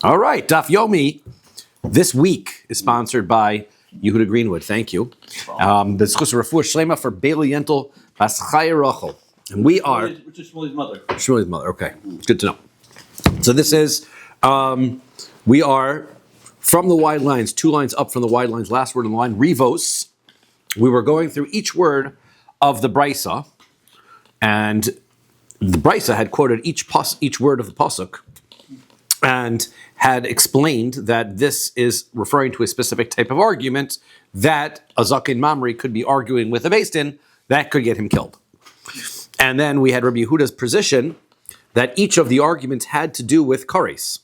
All right, Daf Yomi this week is sponsored by Yehuda Greenwood. Thank you. B'zchus refuah shlema for Bailey Yentl Bas Chaya Rachel. And we are... Which is Shmuel's mother. Shmuel's mother, okay. It's good to know. So this is... we are from the wide lines, 2 lines up from the wide lines, last word in the line, Rivos. We were going through each word of the Brisa, and the Brisa had quoted each word of the Pasuk, and had explained that this is referring to a specific type of argument that a Zakin Mamri could be arguing with a Beis Din that could get him killed. And then we had Rabbi Yehuda's position that each of the arguments had to do with kares.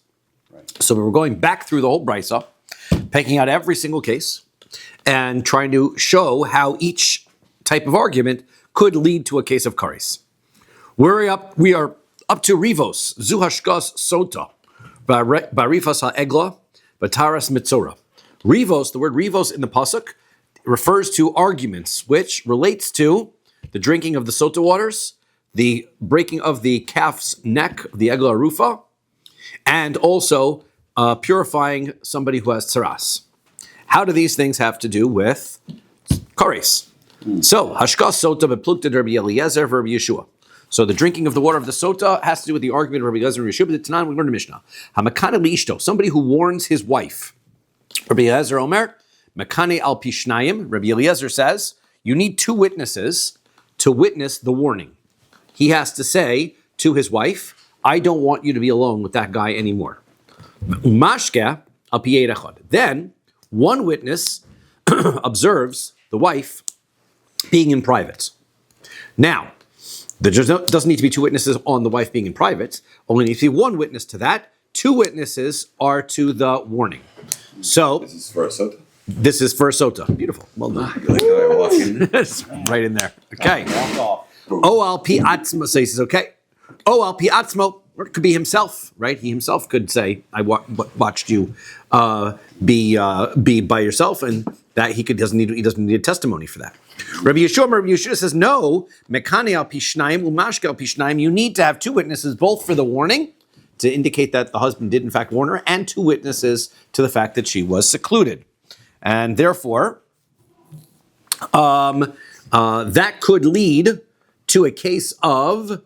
Right. So we were going back through the whole Brisa, picking out every single case, and trying to show how each type of argument could lead to a case of kares. We are up to Rivos, Zuhashkas Sota, Barifas ha'egla, Bataras mitzora. Rivos, the word Rivos in the pasuk, refers to arguments, which relates to the drinking of the sota waters, the breaking of the calf's neck, the egla rufa, and also purifying somebody who has tsaras. How do these things have to do with kares? So, hashkas sota beplukta Rabbi Eliezer Rabbi Yeshua. So the drinking of the water of the sota has to do with the argument of Rabbi Eliezer and Yeshua. The Tanan, we learned in Mishnah. Hamakane liishto, somebody who warns his wife. Rabbi Eliezer Omer, Makane al pishnayim. Rabbi Eliezer says, you need 2 witnesses to witness the warning. He has to say to his wife, I don't want you to be alone with that guy anymore. Umashke al piyei echad. Then, one witness observes the wife being in private. Now, there doesn't need to be 2 witnesses on the wife being in private. Only needs to be 1 witness to that. 2 witnesses are to the warning. So this is for a sota. This is for a sota. Beautiful. Well done. It's right in there. Okay. O al pi atzmo. So he says, okay. O al pi atzmo. Or it could be himself, right? He himself could say, I watched you be by yourself, and that he doesn't need a testimony for that. Rabbi Yeshua says, no, mekane al pishnayim umashke al pishnayim. You need to have 2 witnesses, both for the warning, to indicate that the husband did in fact warn her, and 2 witnesses to the fact that she was secluded. And therefore, that could lead to a case of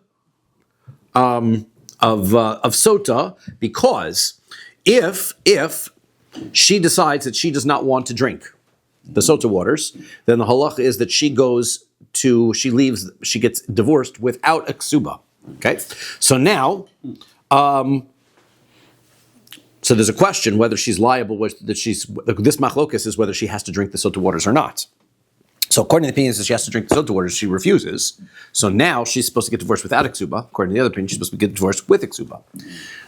sota, because if she decides that she does not want to drink the sota waters, then the halacha is that she gets divorced without a ksuba. Okay, so now, so there's a question whether she's liable. This machlokas is whether she has to drink the sota waters or not. So according to the opinion that she has to drink the sota waters, she refuses. So now she's supposed to get divorced without a ksuba. According to the other opinion, she's supposed to get divorced with a ksuba.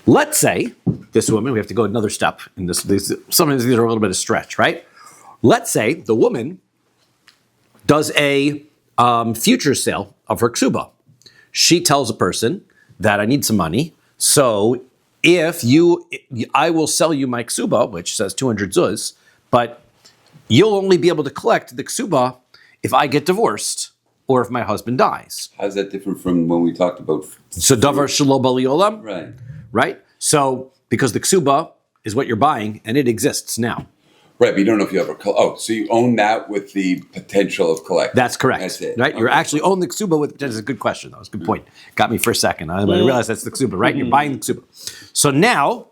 Let's say this woman, we have to go another step in this. Sometimes these are a little bit of stretch, right? Let's say the woman does a future sale of her ksuba. She tells a person that I need some money, so I will sell you my ksuba, which says 200 zuz, but you'll only be able to collect the ksuba if I get divorced or if my husband dies. How's that different from when we talked about... So davar shelo bali olam? Right. Right? So, because the ksuba is what you're buying, and it exists now. Right, but you don't know if you ever... so you own that with the potential of collecting. That's correct. That's it. Right? Okay. You're actually own the ksuba with... That's a good question. That was a good point. Got me for a second. I realized that's the ksuba, right? You're buying the ksuba. So now,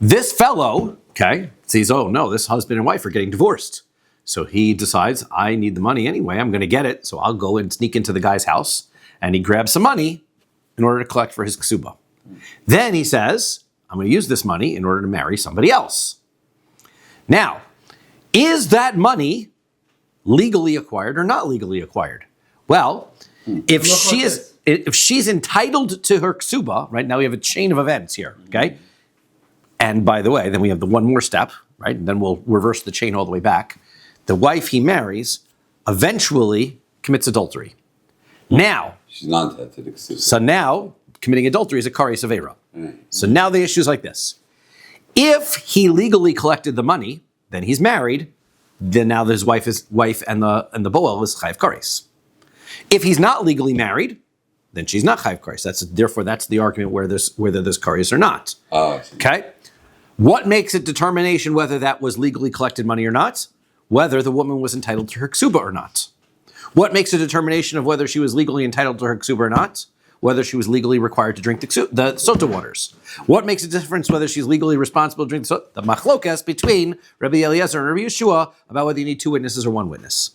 this fellow, okay, sees, oh no, this husband and wife are getting divorced. So he decides, I need the money anyway. I'm going to get it. So I'll go and sneak into the guy's house, and he grabs some money in order to collect for his ksuba. Then he says, I'm going to use this money in order to marry somebody else. Now, is that money legally acquired or not legally acquired? Well, if she's entitled to her ksuba, right? Now we have a chain of events here, okay? And by the way, then we have the one more step, right? And then we'll reverse the chain all the way back. The wife he marries eventually commits adultery. Now, she's not entitled to ksuba. So now, committing adultery is a kares avera. So now the issue is like this. If he legally collected the money, then he's married. Then now his wife and the boel is chayav kares. If he's not legally married, then she's not chayiv kares. Therefore that's the argument whether there's kares or not. Okay. What makes a determination whether that was legally collected money or not? Whether the woman was entitled to her ksuba or not. What makes a determination of whether she was legally entitled to her ksuba or not? Whether she was legally required to drink the sota waters. What makes a difference whether she's legally responsible to drink the sota? The machlokas between Rabbi Eliezer and Rabbi Yeshua about whether you need 2 witnesses or 1 witness.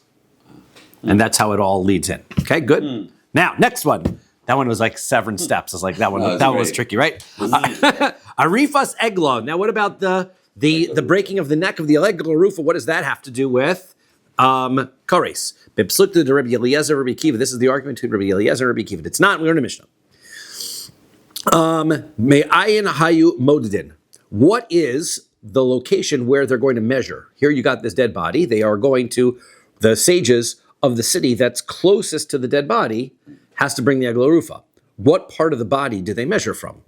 And that's how it all leads in. Okay, good. Now, next one. That one was like 7 steps. I was like, that one was tricky, right? Arifas egla. Now, what about the breaking of the neck of the egla rufa? What does that have to do with kares? Bipslukta to Rabbi Eliezer, Rabbi Kiva. This is the argument between Rabbi Eliezer and Rabbi Kiva. It's not. We learn a Mishnah. Me'ayin hayu modedin. What is the location where they're going to measure? Here you got this dead body. They are going to, the sages of the city that's closest to the dead body has to bring the egla rufa. What part of the body do they measure from?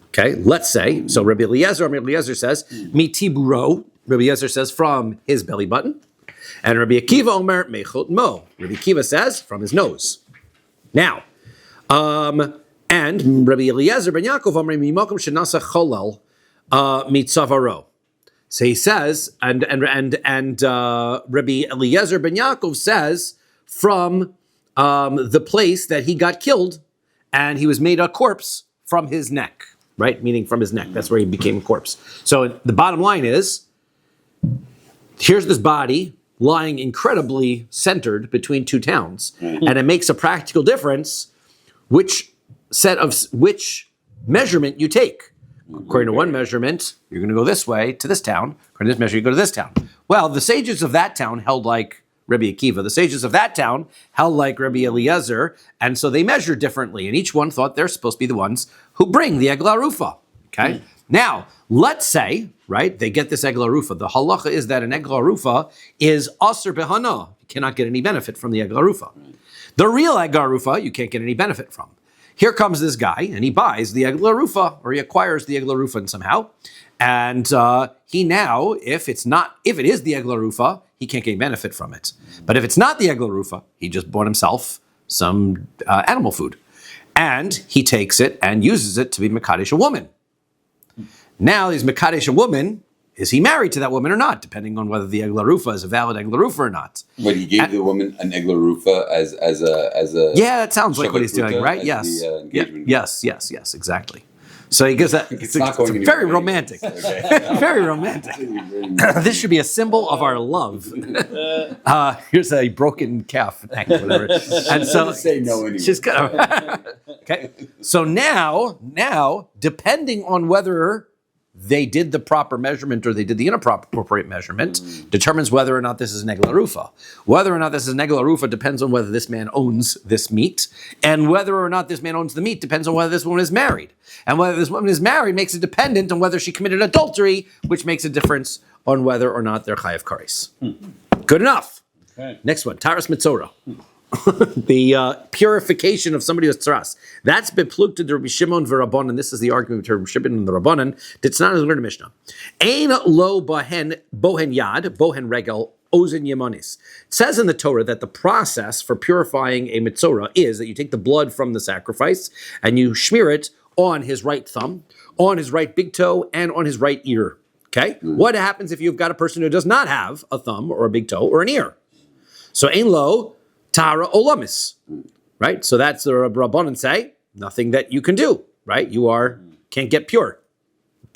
Okay, let's say, so Rabbi Eliezer says, mitiburo. Rabbi Eliezer says from his belly button. And Rabbi Akiva Omer mechot mo. Rabbi Akiva says from his nose. Now, and Rabbi Eliezer ben Yaakov Omer mimakom shenasa cholal mitzavaro. So he says, and Rabbi Eliezer ben Yaakov says from the place that he got killed, and he was made a corpse from his neck, right? Meaning from his neck. That's where he became a corpse. So the bottom line is, here's this body lying incredibly centered between 2 towns, and it makes a practical difference which measurement you take. According to one measurement, you're going to go this way to this town. According to this measure, you go to this town. Well, the sages of that town held like Rabbi Akiva. The sages of that town held like Rabbi Eliezer, and so they measured differently, and each one thought they're supposed to be the ones who bring the egla rufa. Okay? Now, let's say, right, they get this egla rufa. The halacha is that an egla rufa is aser behana. You cannot get any benefit from the egla rufa. The real egla rufa, you can't get any benefit from. Here comes this guy, and he buys the egla rufa, or he acquires the egla rufa somehow, and he now, if it is the egla rufa, he can't get any benefit from it. But if it's not the egla rufa, he just bought himself some animal food, and he takes it and uses it to be mekadesh a woman. Now he's mekadesh a woman. Is he married to that woman or not? Depending on whether the egla rufa is a valid egla rufa or not. But he gave the woman an egla rufa as a yeah, that sounds like what he's doing, right? Yes, yes, exactly. So he gives that. It's very romantic. Very romantic. This should be a symbol of our love. Here's a broken calf neck, whatever. And so say no anyway. She's okay. So now, depending on whether they did the proper measurement or they did the inappropriate measurement, determines whether or not this is an egla rufa. Whether or not this is an egla rufa depends on whether this man owns this meat, and whether or not this man owns the meat depends on whether this woman is married. And whether this woman is married makes it dependent on whether she committed adultery, which makes a difference on whether or not they're chayav kares. Good enough. Okay. Next one, taras mitzora. The purification of somebody who's tzaras. That's bepluked to Rabbi Shimon v'Rabbanan. This is the argument between Rabbi Shimon and the Rabbanan. It's not as learned in Mishnah. Ein lo bohen yad, bohen regel, ozen yemanis. It says in the Torah that the process for purifying a mitzora is that you take the blood from the sacrifice and you smear it on his right thumb, on his right big toe, and on his right ear. Okay? What happens if you've got a person who does not have a thumb or a big toe or an ear? So ein lo Tara olamis, right? So that's the Rabbanan say, nothing that you can do, right? Can't get pure.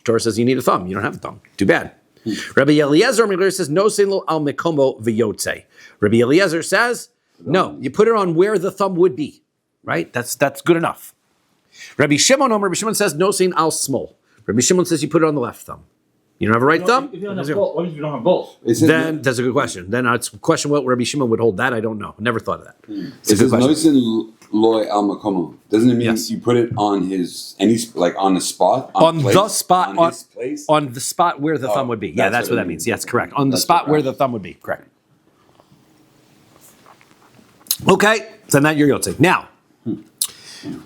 Torah says you need a thumb. You don't have a thumb. Too bad. Rabbi Eliezer says, no selo al mekomo v'yotze. Rabbi Eliezer says, no, you put it on where the thumb would be, right? That's good enough. Rabbi Shimon says, no sin al small. Rabbi Shimon says you put it on the left thumb. You don't have a right thumb? If you don't have both, what if you don't have both? Then that's a good question. Then it's a question what Rabbi Shimon would hold. That I don't know. Never thought of that. It's a good question. Loy al makomo. Doesn't it mean you put it on his on the spot? On the spot where the thumb would be. Yeah, that's what that means. Yes, correct. On the spot where the thumb would be. Correct. Okay, so now you're guilty. Now,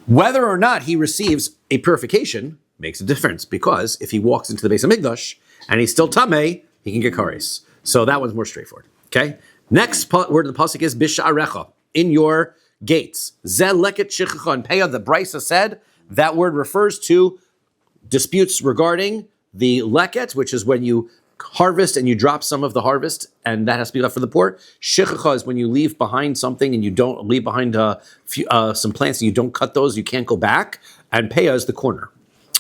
whether or not he receives a purification makes a difference, because if he walks into the Beis Hamikdash and he's still tamei, he can get kares. So that one's more straightforward. Okay. Next word of the pasuk is bisha'arecha, in your gates. Ze leket shichacha and peah. The Brisa said that word refers to disputes regarding the leket, which is when you harvest and you drop some of the harvest, and that has to be left for the poor. Shichacha is when you leave behind something and you don't leave behind some plants and you don't cut those, you can't go back. And peah is the corner.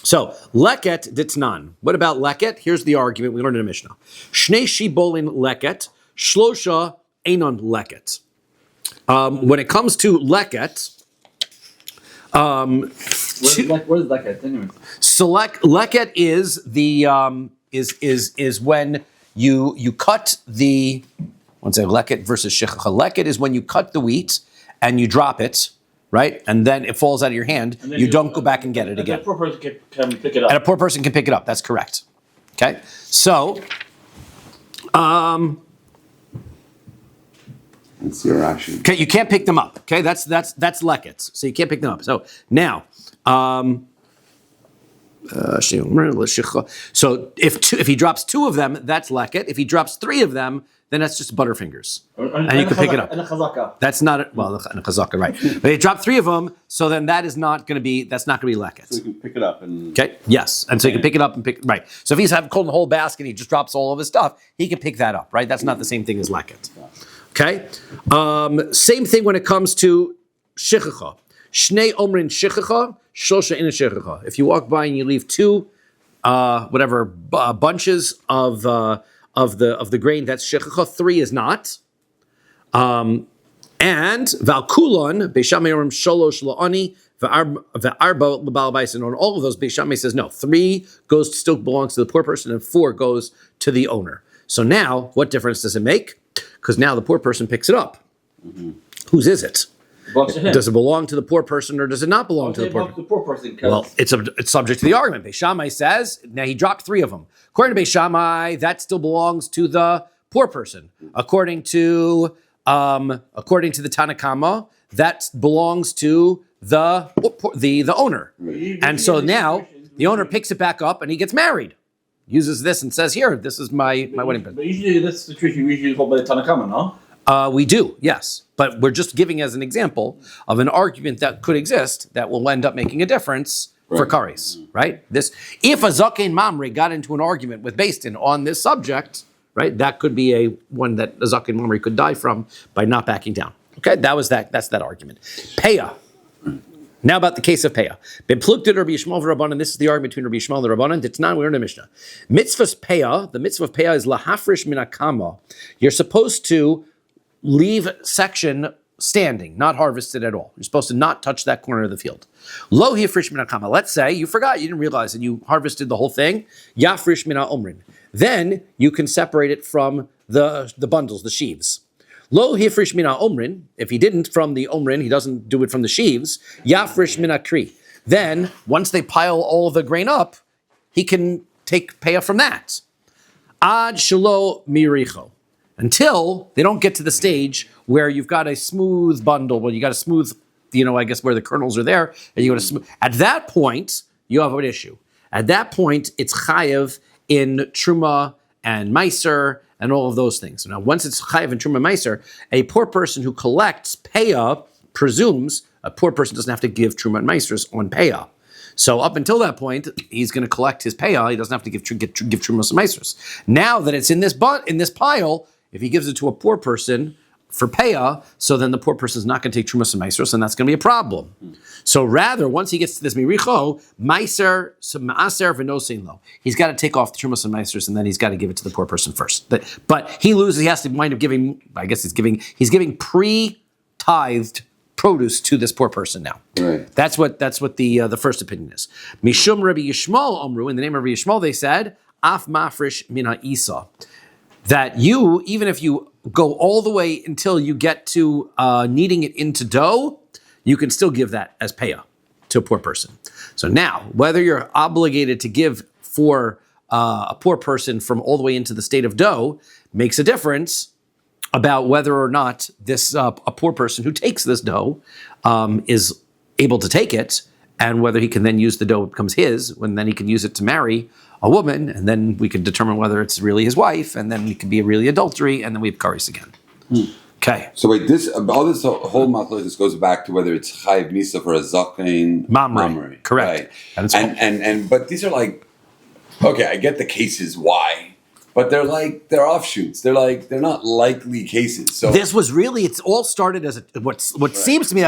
So leket ditnan. What about leket? Here's the argument we learned in the Mishnah. Shnei shibolin leket, shlosha einon leket. When it comes to leket, What is leket? Anyway. Leket is the is when you cut the leket versus shechacha. Leket is when you cut the wheat and you drop it, right, and then it falls out of your hand. You don't go back and get it again. A poor person can pick it up. And a poor person can pick it up. That's correct. Okay, so That's your action. okay, you can't pick them up. Okay, that's lekets. So you can't pick them up. So now. So if he drops two of them, that's leket. If he drops three of them, then that's just butterfingers, and you can pick it up. And a chazaka. That's not a chazaka, right? But he dropped three of them, so then that's not going to be leket. So you can pick it up and Okay, yes, and so you can pick it up and pick right. So if he's holding the whole basket, and he just drops all of his stuff, he can pick that up, right? That's not the same thing as leket. Okay, same thing when it comes to shichacha. Shnei omrin shichacha, shosha ina shichacha. If you walk by and you leave two, bunches of the grain, that's shichacha. Three is not. And valkulon beishamay orim sholosh laani ve'arba l'bal bais. And on all of those, beishamay says no. Three still belongs to the poor person, and four goes to the owner. So now, what difference does it make? Because now the poor person picks it up. Mm-hmm. Whose is it? Does it belong to the poor person or does it not belong to the poor person? The poor person. Well, it's subject to the argument. Beis Shammai says, now he dropped three of them. According to Beis Shammai, that still belongs to the poor person. According to the Tanakama, that belongs to the owner. Right. And so now the owner picks it back up and he gets married. Uses this and says, here, this is my wedding bed. But usually this situation we usually hold by the Tanakama, no? We do, yes. But we're just giving as an example of an argument that could exist that will end up making a difference for kares, right? If a Zaken Mamre got into an argument with Beis Din on this subject, right, that could be one that a Zaken Mamre could die from by not backing down. Okay, that's that argument. Peah. Now about the case of Peah. Beplukted Rabbi Yishmael v'Rabbanan. This is the argument between Rabbi Yishmael and the Rabbanan. Ditnan, we learned in the Mishnah. Mitzvah's Peah. The mitzvah of Peah is lahafrish min hakama. You're supposed to leave section standing, not harvested at all. You're supposed to not touch that corner of the field. Lo hifrish min hakama. Let's say you forgot, you didn't realize, and you harvested the whole thing. Yafrish min ha'omrin. Then you can separate it from the bundles, the sheaves. Lo hifrish min ha'omrin. If he didn't from the omrin, he doesn't do it from the sheaves. Yafrish min ha'kri. Then once they pile all the grain up, he can take peah from that. Ad shelo miricho. Until they don't get to the stage where you've got a smooth bundle, well, you got a smooth, I guess where the kernels are there, and you got a smooth. At that point, you have an issue. At that point, it's chayev in truma and meiser and all of those things. So now, once it's chayev in truma and meiser, a poor person who collects peah presumes a poor person doesn't have to give truma and meisers on peah. So up until that point, he's going to collect his peah. He doesn't have to give trumas and meisers. Now that it's in this pile. If he gives it to a poor person for peah, so then the poor person is not going to take trumas and meisers, and that's going to be a problem. So rather, once he gets to this miricho, meiser, ma'aser v'nosein lo, he's got to take off the trumas and meisers, and then he's got to give it to the poor person first. But he loses. He has to wind up giving. I guess he's giving pre-tithed produce to this poor person now. Right. That's what the first opinion is. Mishum Rabbi Yishmael Omru, in the name of Rabbi Yishmael, they said af mafrish mina isa. That you, even if you go all the way until you get to kneading it into dough, you can still give that as peah to a poor person. So now, whether you're obligated to give for a poor person from all the way into the state of dough makes a difference about whether or not this a poor person who takes this dough is able to take it, and whether he can then use the dough, it becomes his, when then he can use it to marry a woman, and then we can determine whether it's really his wife, and then it could be really adultery, and then we have kares again. Okay. So wait, all this whole machlokes goes back to whether it's chayiv misa for a zakein Mamre. Correct. Right. And but these are like, okay, I get the cases why, but they're offshoots. They're not likely cases. So this was really, it's all started as what seems to me,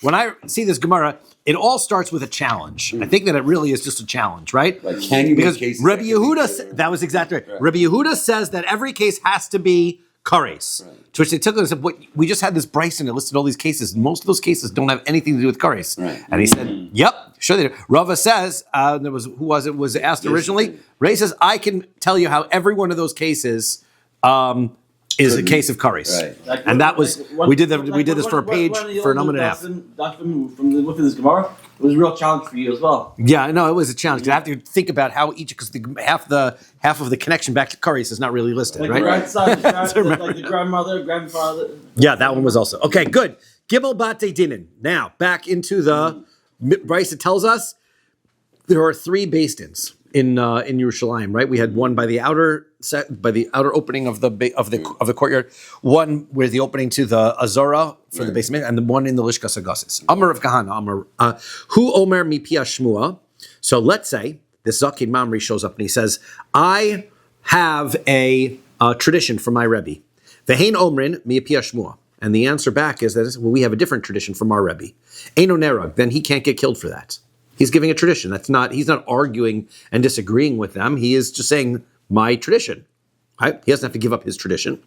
when I see this Gemara, it all starts with a challenge. I think that it really is just a challenge, right? Like, can you because make cases Rabbi Yehuda, that was exactly right. Rabbi Yehuda says that every case has to be kares. Right. To which they took and said, we just had this Bryson that listed all these cases. Most of those cases don't have anything to do with kares. Right. And he said, yep, sure they do. Rava says, was asked originally. Ray says, I can tell you how every one of those cases is a case of kares. Right. Like, and that was, we did this for a page for a number and a half. From this Gemara, it was a real challenge for you as well. Yeah, no, it was a challenge. 'Cause I have to think about how each, because half of the connection back to kares is not really listed, Like right? the right side, like the grandmother, grandfather. Yeah, that one was also. Okay, good. Gimel Bate Dinin. Now, back into the Bryce, it tells us there are 3 Beis-Dins in Yerushalayim, right? We had one by the outer opening of the courtyard, one with the opening to the Azara for the basement, and the one in the Lishkas Agasis. Amar of Kahana, Amar Hu Omer Mi Pia Shmua. So let's say this Zakin Mamri shows up and he says, I have a tradition from my Rebbe. Vehein Omrin Mi Pia Shmua. And the answer back is that we have a different tradition from our Rebbe. Eino Nerag, then he can't get killed for that. He's giving a tradition. He's not arguing and disagreeing with them. He is just saying my tradition. Right? He doesn't have to give up his tradition.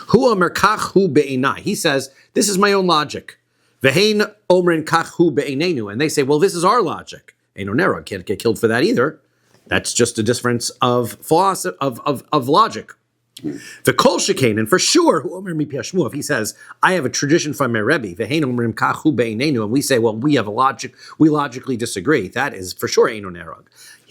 Hu Omer Kach Hu Be'enai. He says, this is my own logic. Vehein Omrin Kach Hu Be'enenu. And they say, well, this is our logic. Eino Nerag can't get killed for that either. That's just a difference of philosophy, of logic. The kol shekain, and for sure, who omer mi pi hashmua, if he says, I have a tradition from my Rebbe, v'hein omrim kachu be'einenu, and we say, well, we have a logic, we logically disagree, that is for sure eino nerag.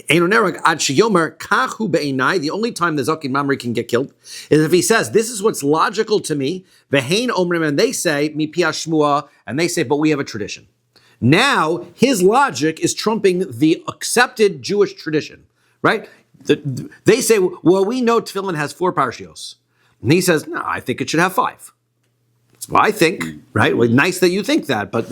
Eino nerag ad sheyomer kachu be'einai, the only time the Zakin Mamri can get killed is if he says, this is what's logical to me, v'hein omrim, and they say, mi pi hashmua, and they say, but we have a tradition. Now, his logic is trumping the accepted Jewish tradition, right? They say, well, we know tefillin has 4 parshios. And he says, no, I think it should have 5. That's what I think, right? Well, nice that you think that, but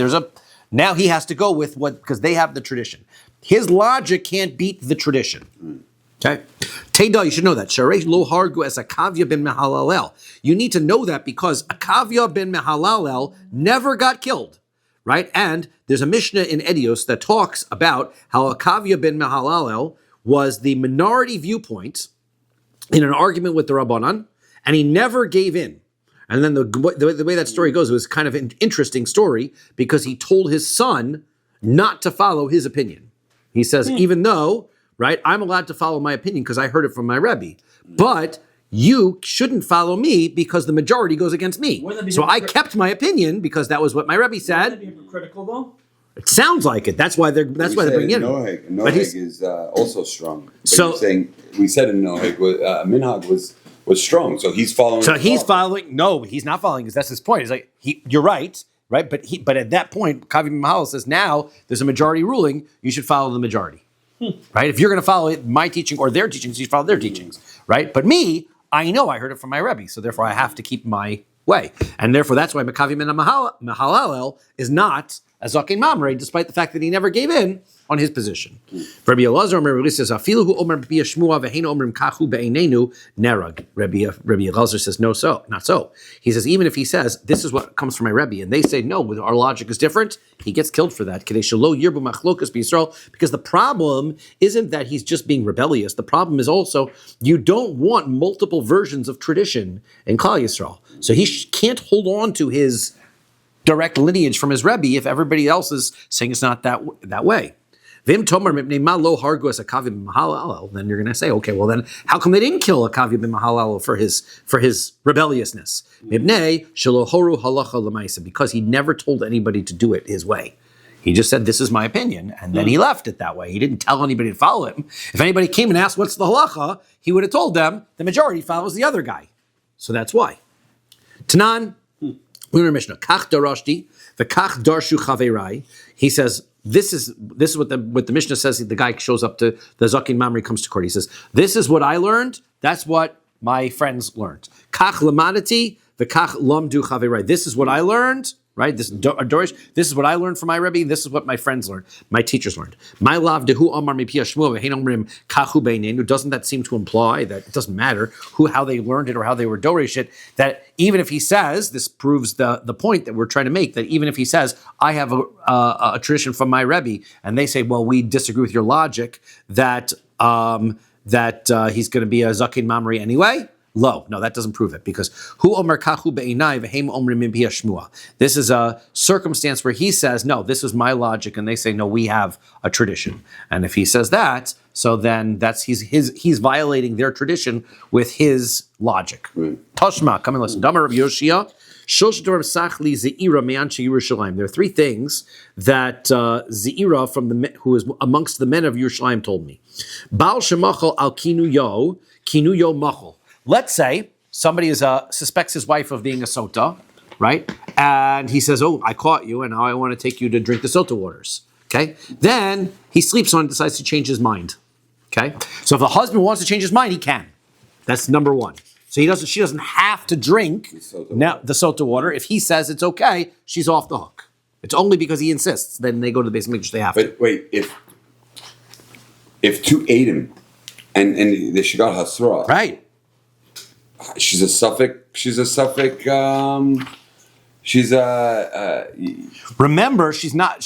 now he has to go with because they have the tradition. His logic can't beat the tradition. Okay? Teda, you should know that. Sharei lo hargu es Akavya ben Mehalalel. You need to know that because Akavya ben Mehalalel never got killed, right? And there's a Mishnah in Edios that talks about how Akavya ben Mehalalel was the minority viewpoint in an argument with the Rabbanan, and he never gave in. And then the way that story goes, it was kind of an interesting story because he told his son not to follow his opinion. He says, even though, right, I'm allowed to follow my opinion because I heard it from my Rebbe, but you shouldn't follow me because the majority goes against me. So I kept my opinion because that was what my Rebbe said. Wouldn't that be hypocritical though? It sounds like it. That's why they're bringing it in. Noheg is also strong. So we said in Noheg, Minhag was strong. So he's following. So he's following. No, he's not following because that's his point. He's like, you're right, but at that point, Kavi Mahal says now there's a majority ruling. You should follow the majority, right? If you're going to follow my teaching or their teachings, you should follow their teachings, right? But me, I know I heard it from my Rebbe, so therefore I have to keep my way, and therefore that's why Mekavi Min Mahalal is not a Zakin Mamre, despite the fact that he never gave in on his position. Rabbi Elazar says, "Afilu hu omer b'pia shmua v'hein omrim kachu be'einenu nerag." Rabbi Elazar says, "No, not so." He says, even if he says this is what comes from my Rebbe, and they say no, our logic is different, he gets killed for that. Because the problem isn't that he's just being rebellious. The problem is also you don't want multiple versions of tradition in Kahal Yisrael. So he can't hold on to his direct lineage from his Rebbe if everybody else is saying it's not that way. Then you're going to say, okay, well then, how come they didn't kill Akavya ben Mahalal for his rebelliousness? Because he never told anybody to do it his way. He just said, this is my opinion, and then he left it that way. He didn't tell anybody to follow him. If anybody came and asked, what's the halacha? He would have told them, the majority follows the other guy. So that's why. Tanan, Lunar Mishnah, Kach darashti, the Kach darshu chaverai. He says, this is what the Mishnah says. The guy shows up to the Zakin Mamri, comes to court. He says, this is what I learned. That's what my friends learned. Kach lamadati v'kach lamdu chaverai. This is what I learned. Right, this is what I learned from my Rebbe. This is what my friends learned, my teachers learned. My love dehu amar mipia shmuel v'hein omrim kachu beinenu. Doesn't that seem to imply that it doesn't matter how they learned it or how they were dorish it? That even if he says, this proves the point that we're trying to make, that even if he says, I have a tradition from my Rebbe, and they say, well, we disagree with your logic that he's going to be a zakin mamri anyway. No, that doesn't prove it, because hu omer kachu be'inai v'heim omrim mipia shmua. This is a circumstance where he says, no, this is my logic, and they say, no, we have a tradition. And if he says that, so then he's violating their tradition with his logic. Toshma, come and listen. Damar of Yoshia, Shoshadorim Sachli Zeira Me'anche Yerushalayim. There are three things that Zeira who is amongst the men of Yerushalayim told me. Baal Shemachal al Kinu Yo Machal. Let's say somebody suspects his wife of being a sota, right? And he says, oh, I caught you, and now I want to take you to drink the sota waters. Okay? Then he sleeps on it and decides to change his mind. Okay? So if the husband wants to change his mind, he can. That's number one. So she doesn't have to drink the sota water. If he says it's okay, she's off the hook. It's only because he insists. Then they go to the base and make sure they have to. But wait, if two ate him and she got hasra. Right. She's a suffix. Remember, she's not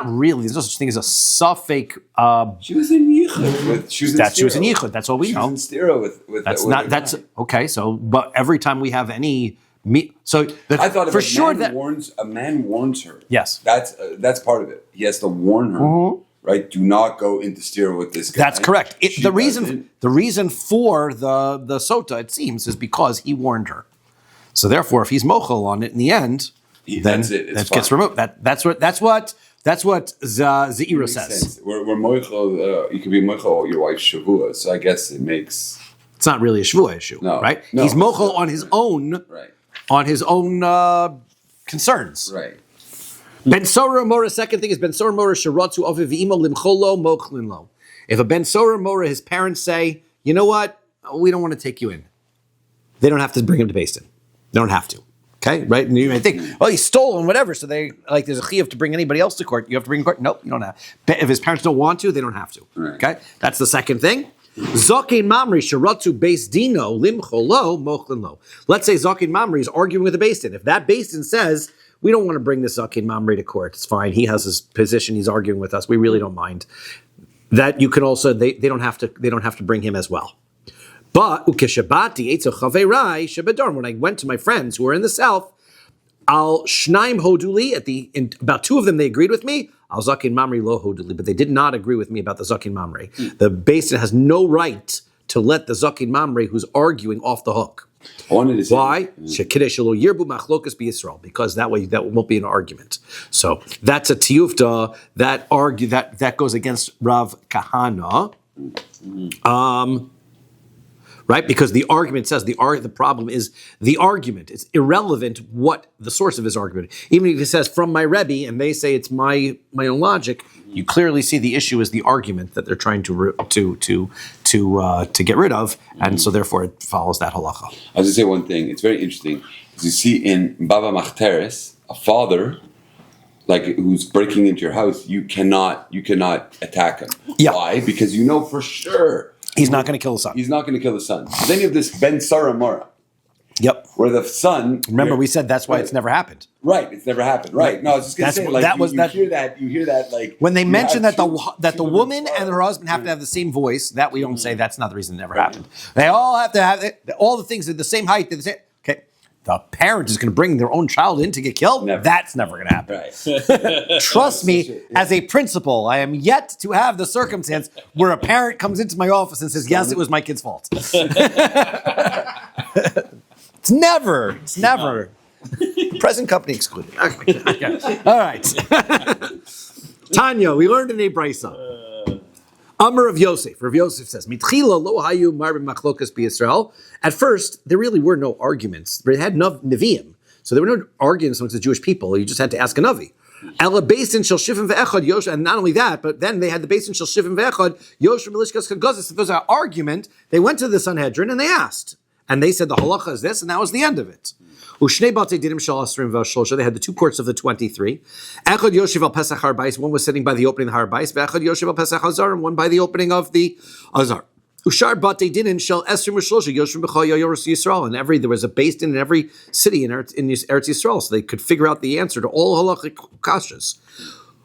really. There's no such thing as a suffix. She was in yichud. She was in yichud. That's all we know. She was in stira with. That's not. That's okay. So, but every time we have any. I thought for sure that a man warns her. Yes, that's part of it. He has to warn her. Mm-hmm. Right, do not go into stira with this guy. That's correct. The reason for the sota, it seems, is because he warned her. So therefore, if he's mochel on it in the end, then that gets removed. That's what Zeira says. Sense. We're mochel. You can be mochel your wife's shavua. So I guess it makes. It's not really a shavua issue, right? No, he's mochel on his own, right? On his own concerns, right? Ben Sora Mora, second thing is Ben Sora Mora Sharatzu Aviv Imo Limcholo Mochlin Lo. If a Ben Sora Mora, his parents say, you know what, we don't want to take you in. They don't have to bring him to Beis Din. They don't have to. Okay, right? And you may think, well, he's stolen, whatever. So there's a chiyuv to bring anybody else to court. You have to bring court. Nope, you don't have. If his parents don't want to, they don't have to. Right. Okay, that's the second thing. Zakin Mamri Sharatzu Beis Dino Limcholo Mochlin Lo. Let's say Zakin Mamri is arguing with the Beis Din. If that Beis Din says, we don't want to bring this Zakin Mamri to court, it's fine. He has his position. He's arguing with us. We really don't mind. That you can also they don't have to bring him as well. But ukeshabati etzo chaverai shebedorm. When I went to my friends who were in the south, al shnaim hoduli about two of them they agreed with me. Al Zakin Mamri lo hoduli, but they did not agree with me about the Zakin Mamri. The Beis Din has no right to let the Zakin Mamri who's arguing off the hook. Why? Because that way that won't be an argument. So that's a tiyufta that goes against Rav Kahana. Right? Because the argument says the problem is the argument. It's irrelevant what the source of his argument. Even if he says from my Rebbe and they say it's my own logic, you clearly see the issue is the argument that they're trying to get rid of, and so therefore it follows that halacha. I was going to say one thing. It's very interesting. As you see in Bava Machteres, a father who's breaking into your house, you cannot attack him. Yeah. Why? Because you know for sure. He's not going to kill the son. He's not going to kill the son. So then you have this Ben Sara Mara. Yep. Where the son... Remember, we said that's why it's never happened. Right, it's never happened. Right. No, I was just going to say, you hear that, like... When they mention that the woman and her husband have to have the same voice, that we don't say that's not the reason it never happened. They all have to have all the things at the same height. Okay. The parent is going to bring their own child in to get killed? Never. That's never going to happen. Right. Trust me, as a principal, I am yet to have the circumstance where a parent comes into my office and says, yes, it was my kid's fault. It's never. Present company excluded. Okay. All right. Tanya, we learned in a brisa. Amar of Yosef. Rav Yosef says, Mitchila lo hayu marbim machlokas b'Yisrael. At first, there really were no arguments. They had no neviim. So there were no arguments amongst the Jewish people. You just had to ask a navi. Ela Beis shel shivim ve'echad Yoshua, and not only that, but then they had the Beis shel shivim ve'echad Yoshua milishkas kagazis. If there was an argument, they went to the Sanhedrin and they asked. and they said the halacha is this, and that was the end of it. U'shnei batei dinim shel asrim v'shlosha. They had the two courts of the 23. Echad yoshev al Pesach Har Bayis. One was sitting by the opening of the Har Bayis. Ve'echad yoshev al Pesach Hazar, and one by the opening of the Hazar. Ushar batei dinim shel esrim v'shlosha yoshev b'chol yoros Yisrael. And there was a beis din in every city in Eretz Yisrael, so they could figure out the answer to all halachic kashas.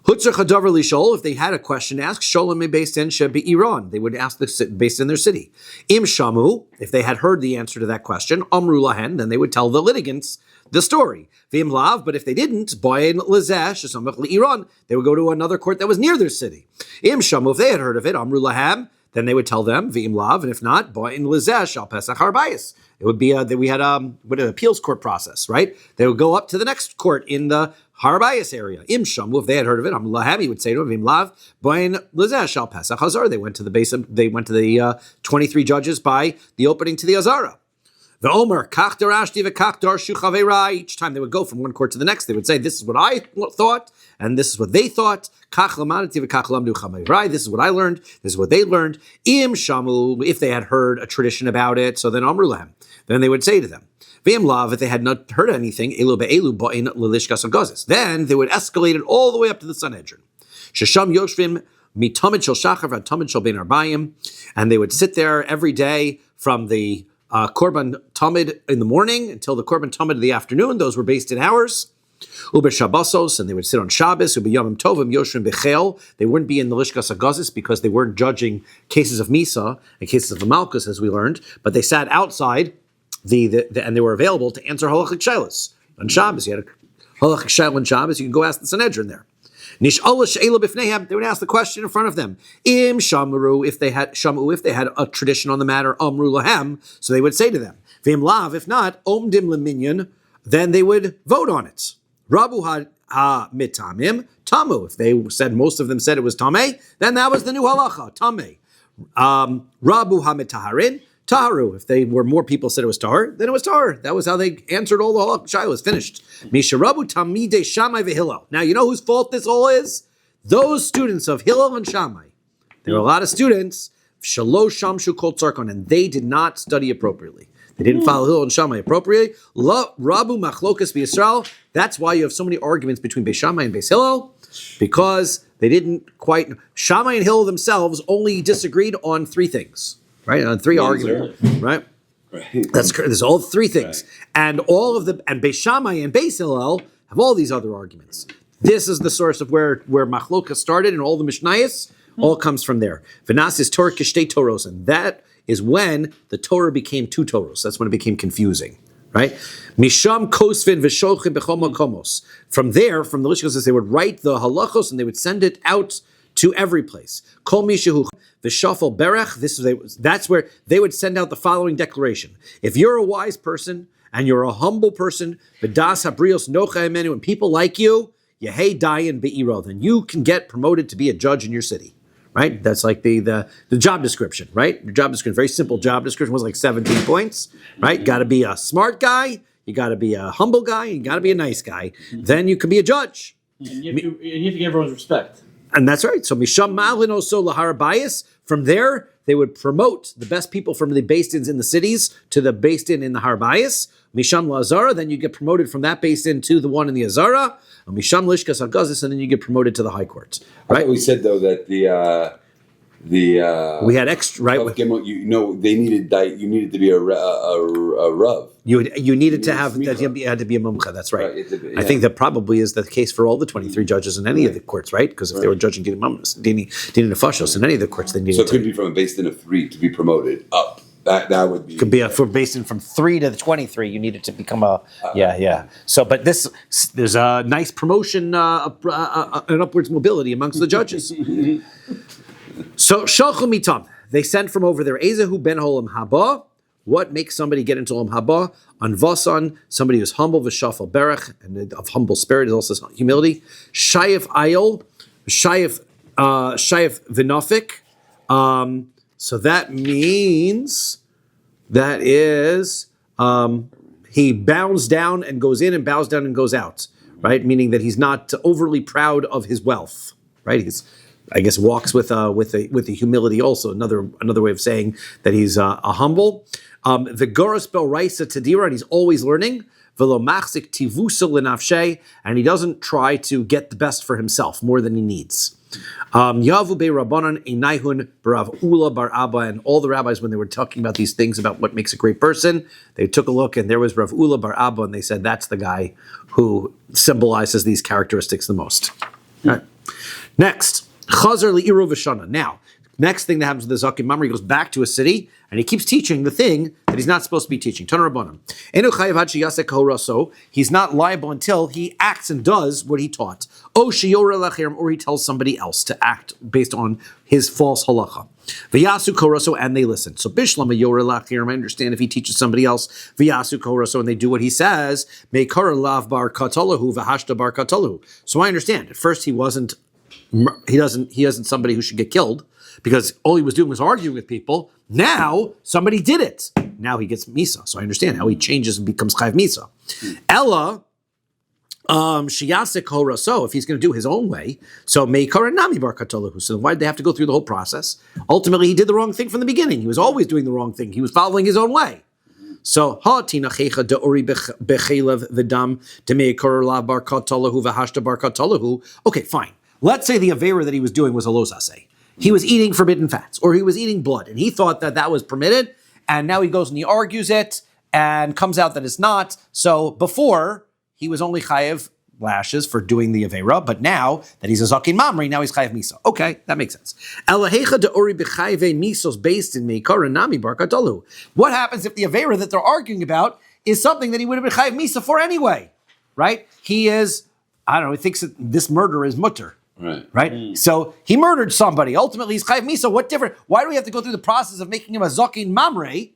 Hutzach hadavar lishol, if they had a question to ask, sholem me based in shebi Iran, they would ask the based in their city. Im shamu, if they had heard the answer to that question, amru lahen, then they would tell the litigants the story. V'im lav, but if they didn't, boyin lezeh shesamach Iran, they would go to another court that was near their city. Im shamu, if they had heard of it, amru lahem, then they would tell them v'im lav, and if not, boyin lezeh shal pesach har bayis. It would be that we had an appeals court process, right? They would go up to the next court in the Har Bayis area. Im shamu, if they had heard of it, he would say to him, Im lav, boin lezeh shal pesach hazar. They went to the 23 judges by the opening to the Azara. The Omer, kach darashti v'kach darshu chaverai. Each time they would go from one court to the next, they would say, this is what I thought, and this is what they thought. Kach lamadati v'kach lamdu chaverai. This is what I learned, this is what they learned. Im shamu, if they had heard a tradition about it, so then Amru lahem. Then they would say to them, V'im lav, if they had not heard anything, elu be'elu ba'in l'lishkas hagazis. Then they would escalate it all the way up to the Sanhedrin. Shesham yoshvim mitamid shel shachar v'tamid shel bein arbayim, and they would sit there every day from the korban tamid in the morning until the korban tamid in the afternoon. Those were based in hours. Uber Shabbosos, and they would sit on Shabbos. Uber Yomim Tovim Yoshvim Bechel. They wouldn't be in the Lishkas Hagazis because they weren't judging cases of Misa and cases of the Malkus, as we learned, but they sat outside. And they were available to answer halachic shaylas on Shabbos. You had a halachic shayla on Shabbos. You can go ask the Sanhedrin there. Nish'ala she'ela b'fneihem. They would ask the question in front of them. Im shamru, if they had a tradition on the matter, amru lahem. So they would say to them, v'im lav. If not, omdim leminyan. Then they would vote on it. Rabu ha mitamim tamu. If they said most of them said it was tameh, then that was the new halacha tameh. Rabu ha mitaharin. Taharu. If they were more people said it was tahar, then it was tahar. That was how they answered all the halakha. Shai was finished. Misharabu tamidei Shammai v'Hillel. Now you know whose fault this all is? Those students of Hillel and Shammai. There were a lot of students. Shalosh shamshu kol tzarkon, and they did not study appropriately. They didn't follow Hillel and Shammai appropriately. Rabu machlokas b'Yisrael. That's why you have so many arguments between Beis Shammai and Beis Hillel, because they didn't quite. Shammai and Hillel themselves only disagreed on three things. Right, on three arguments, right? That's correct. There's all three things, and Beis Shammai and Beis Hillel have all these other arguments. This is the source of where Machloka started, and all the Mishnayos all comes from there. V'nasis Torah kishtei Toros, and that is when the Torah became two Toros. That's when it became confusing, right? Misham kosvin v'sholchim b'chol makomos. From there, from the Lishkos, they would write the halachos and they would send it out to every place. Kol mishahu v'shafal berech. That's where they would send out the following declaration: if you're a wise person and you're a humble person, v'das habrios nocha emenu, and people like you, yehei dayan be'iro, then you can get promoted to be a judge in your city. Right? That's like the job description, right? Your job description, very simple job description, was like 17 points, right? Got to be a smart guy, you got to be a humble guy, you got to be a nice guy. Then you can be a judge. And you have to get everyone's respect. And that's right. So Misham Malin also Lahar Bayis. From there, they would promote the best people from the Beis Dins in the cities to the Beis Din in the Har Bayis. Misham Lazara, then you get promoted from that Beis Din to the one in the Azara. Misham Lishkas Hagazis, and then you get promoted to the High Court. Right? We said though that we had extra, right? They needed you needed to be a rav. You needed to have that. You had to be a mumcha. That's right. Yeah. I think that probably is the case for all the 23 judges in any of the courts, right? Because if they were judging Dini Nefashos in any of the courts, they needed. So it could be from a Beis Din of 3 to be promoted up. That would be. Could be for based in from 3 to the 23. You needed to become a So, but there's a nice promotion, an upwards mobility amongst the judges. So shalchu mitam, they sent from over there. Ezehu ben holam haba. What makes somebody get into olam haba? Anvasan, somebody who's humble, v'shafal berech, and of humble spirit is also humility. Shayef ayol, shayef v'nafik. So that means that is he bows down and goes in and bows down and goes out, right? Meaning that he's not overly proud of his wealth, right? I guess walks with the humility. Also, another way of saying that he's a humble. The Goros Bel Raisa Tadira, and he's always learning. Velo Machzik Tivusa Lenafshe, and he doesn't try to get the best for himself more than he needs. Yavu Be Rabbanan Enaihun Barav Ula Bar Abba, and all the rabbis, when they were talking about these things about what makes a great person, they took a look and there was Rav Ula Bar Abba, and they said that's the guy who symbolizes these characteristics the most. All right. Next, Chazar Li'iru V'Shana. Now, next thing that happens with the Zakim Mamre, he goes back to a city and he keeps teaching the thing that he's not supposed to be teaching. Tana Rabbanim. Enu chayav had sheyaseh kahuraso. He's not liable until he acts and does what he taught. O sheyora lachirim, or he tells somebody else to act based on his false halacha. V'yasu kahuraso, and they listen. So bishlama yora lachirim, I understand if he teaches somebody else, v'yasu kahuraso, and they do what he says, meikara lav bar katalahu v'hashta bar katalahu. So I understand. At first he isn't somebody who should get killed, because all he was doing was arguing with people. Now, somebody did it. Now he gets Misa. So I understand how he changes and becomes Chayv Misa. Ella, Shiyasek Horaso, if he's going to do his own way, so Meikar Nami Bar Katolahu. So why did they have to go through the whole process? Ultimately, he did the wrong thing from the beginning. He was always doing the wrong thing. He was following his own way. So, Ha-tina checha de'ori bechelev v'dam de'meikar la bar katolahu v'hashta bar katolahu. Okay, fine. Let's say the Avera that he was doing was a losase. He was eating forbidden fats, or he was eating blood, and he thought that that was permitted, and now he goes and he argues it, and comes out that it's not. So before, he was only chayev lashes for doing the Avera, but now that he's a Zakin Mamri, now he's chayev Misa. Okay, that makes sense. Elahecha de'ori b'chayve misos based in meikar and nami bar katalu. What happens if the Avera that they're arguing about is something that he would have been chayev Misa for anyway, right? He is, I don't know, he thinks that this murder is mutter. Right? So he murdered somebody. Ultimately, he's chayiv misa. What different? Why do we have to go through the process of making him a zakin mamre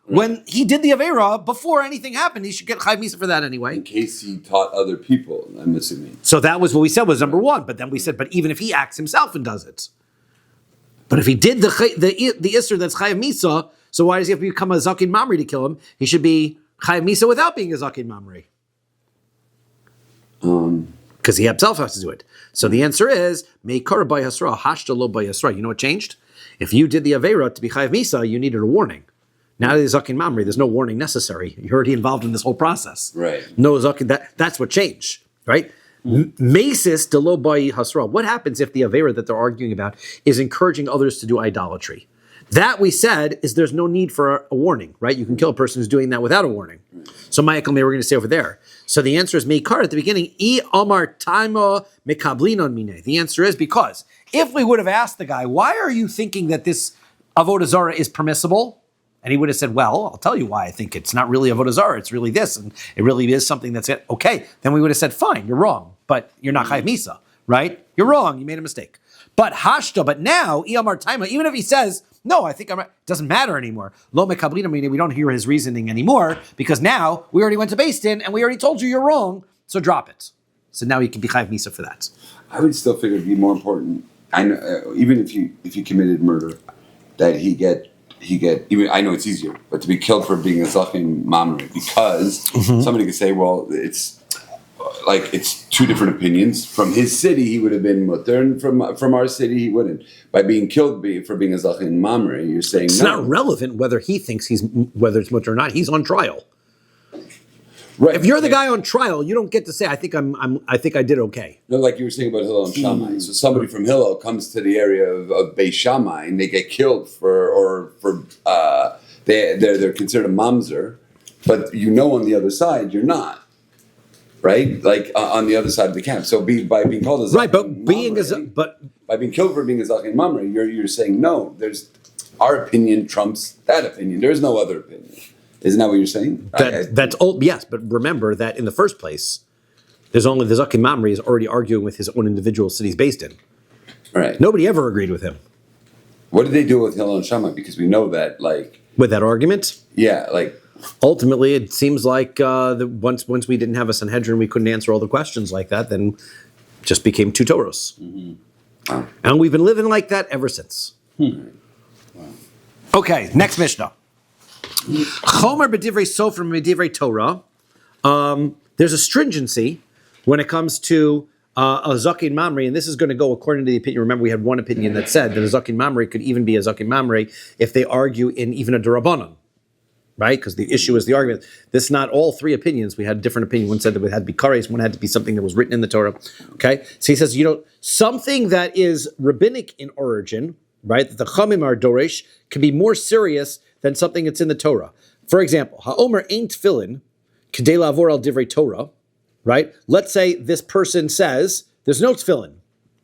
when he did the avera before anything happened? He should get chayiv misa for that anyway. In case he taught other people, I'm assuming. So that was what we said was number one. But then we said, but even if he acts himself and does it, but if he did the isser that's chayiv misa, so why does he have to become a zakin mamre to kill him? He should be chayiv misa without being a zakin mamre. Because he himself has to do it. So the answer is, Meikar by Hasra, Hashta lo by Hasra. You know what changed? If you did the Avera to be Chayav Misa, you needed a warning. Now that he's Zakin Mamri, there's no warning necessary. You're already involved in this whole process. Right. No Zakin, that's what changed, right? Mesis de lo by Hasra. What happens if the Avera that they're arguing about is encouraging others to do idolatry? That we said is there's no need for a warning, right? You can kill a person who's doing that without a warning. So Michael, we're going to say over there. So the answer is Meikar at the beginning. I Amar Taima Mekablinon Mine. The answer is because if we would have asked the guy, why are you thinking that this Avodah Zarah is permissible? And he would have said, well, I'll tell you why I think it's not really Avodah Zarah, it's really this, and it really is something that's it. Okay, then we would have said, fine, you're wrong, but you're not Chayav Misa, right? You're wrong, you made a mistake. But Hashta, but now, Iyamar Taima, even if he says, no, I think I'm right, it doesn't matter anymore. Lo Mekablina, meaning we don't hear his reasoning anymore, because now we already went to Beis Din and we already told you you're wrong, so drop it. So now you can be Chayav Misa for that. I would still figure it'd be more important. I know, even if you committed murder, that he get. Even I know it's easier, but to be killed for being a Zachin Mamre, because somebody could say, well, it's two different opinions. From his city, he would have been mutter, and from our city, he wouldn't. By being killed for being a Zachin Mamre, you're saying it's no. Not relevant whether he thinks whether it's mutter or not. He's on trial. Right. If you're the guy on trial, you don't get to say, I think I did okay. No, like you were saying about Hillel and Shammai. So somebody from Hillel comes to the area of Beis Shammai and they get killed they're considered a mamzer, but on the other side you're not, right? Like on the other side of the camp. So by being called a Zachin right, but by being killed for being a Zachin Mamre, you're saying no. There's our opinion trumps that opinion. There is no other opinion. Isn't that what you're saying? That's old. Yes, but remember that in the first place, there's only the Zakin Mamre is already arguing with his own individual cities based in. Right. Nobody ever agreed with him. What did they do with Hillel and Shammai? Because we know that, with that argument. Yeah, ultimately, it seems like once we didn't have a Sanhedrin, we couldn't answer all the questions like that. Then, it just became two Toros, and we've been living like that ever since. Wow. Okay, next Mishnah. Chomer b'divrei sofer b'divrei Torah. There's a stringency when it comes to a Zakin Mamre, and this is going to go according to the opinion. Remember, we had one opinion that said that a Zakin Mamre could even be a Zakin Mamre if they argue in even a Durabanan, right? Because the issue is the argument. This is not all three opinions. We had a different opinion. One said that it had to be Kares, one had to be something that was written in the Torah. Okay, so he says, something that is rabbinic in origin, right? That the Chamim are Doresh can be more serious than something that's in the Torah. For example, Ha'omer ain't tefillin kedei lavor al divrei Torah. Right? Let's say this person says there's no tefillin,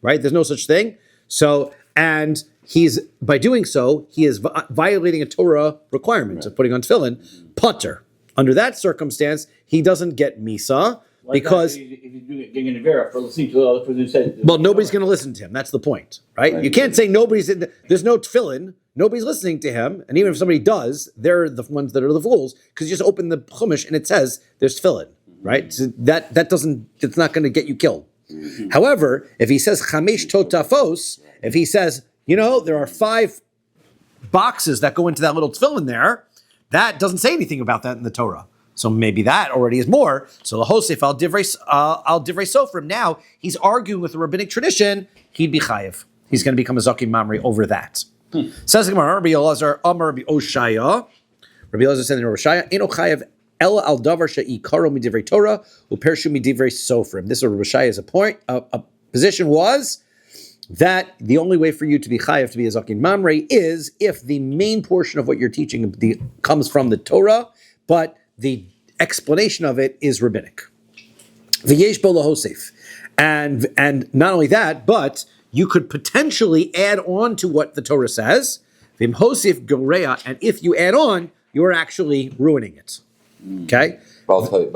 right? There's no such thing. So, and he's, by doing so, he is violating a Torah requirement of putting on tefillin, putter. Under that circumstance, he doesn't get misa because... If you're getting an Avera for listening to the other person who said... Well, nobody's going to listen to him. That's the point, right? You can't say there's no tefillin, nobody's listening to him, and even if somebody does, they're the ones that are the fools, because you just open the Chumash and it says there's tefillin. Right? So it's not going to get you killed. Mm-hmm. However, if he says chamesh totafos, if he says, there are 5 boxes that go into that little tefillin there, that doesn't say anything about that in the Torah. So maybe that already is more. So the Hosef al divrei sofrim, now he's arguing with the rabbinic tradition, he'd be chayiv. He's going to become a Zakim Mamre over that. Says the Gemara, Rabbi Elazar, Amar Rabbi Oshaya. Rabbi Elazar said in Rabbi Oshaya, Eno chayiv El al davar she'ikaro midivrei Torah upershu midivrei sofrim. This is Rabbi Oshaya's a position was that the only way for you to be chayav, to be a Zakin Mamre, is if the main portion of what you're teaching comes from the Torah, but the explanation of it is rabbinic. V'yesh bo lahosef. And not only that, but you could potentially add on to what the Torah says. V'im hosef goreya, and if you add on, you're actually ruining it. Okay? Baal Tosef.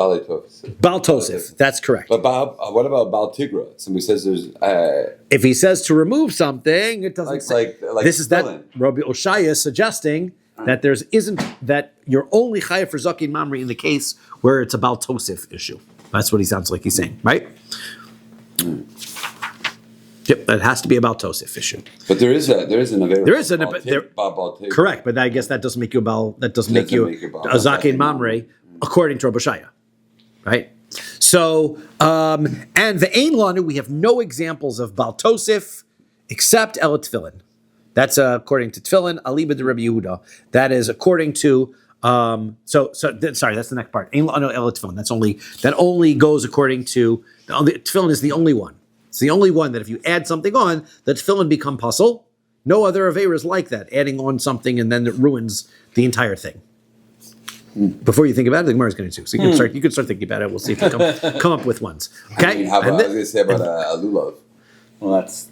Baal Tosef, that's correct. But what about Baal Tigra? Somebody says there's... if he says to remove something, it doesn't say... Like this is that Rabbi Oshaya is suggesting that that you're only chayav for Zakin Mamre in the case where it's a Baal Tosef issue. That's what he sounds like he's saying, right? Yep, that has to be a Baal Tosef issue. But there is an Avera. There is Baal Tigra. Correct, but I guess that doesn't make you a Zakin Mamre according to Rabbi Oshaya, right? So, and the Ein Lanu, we have no examples of Baal Tosef except El Tefillin. That's according to Tefillin, Aliba de Rabbi Yehuda. That is according to, sorry, that's the next part. Ein Lanu El Tefillin. That only goes according to, Tefillin is the only one. It's the only one that if you add something on, the Tefillin become puzzle. No other Averas like that, adding on something and then it ruins the entire thing. Before you think about it, the Gemara is going to. So you can start thinking about it. We'll see if you come up with ones. Okay. How about, I was going to say about a lulav. Well, that's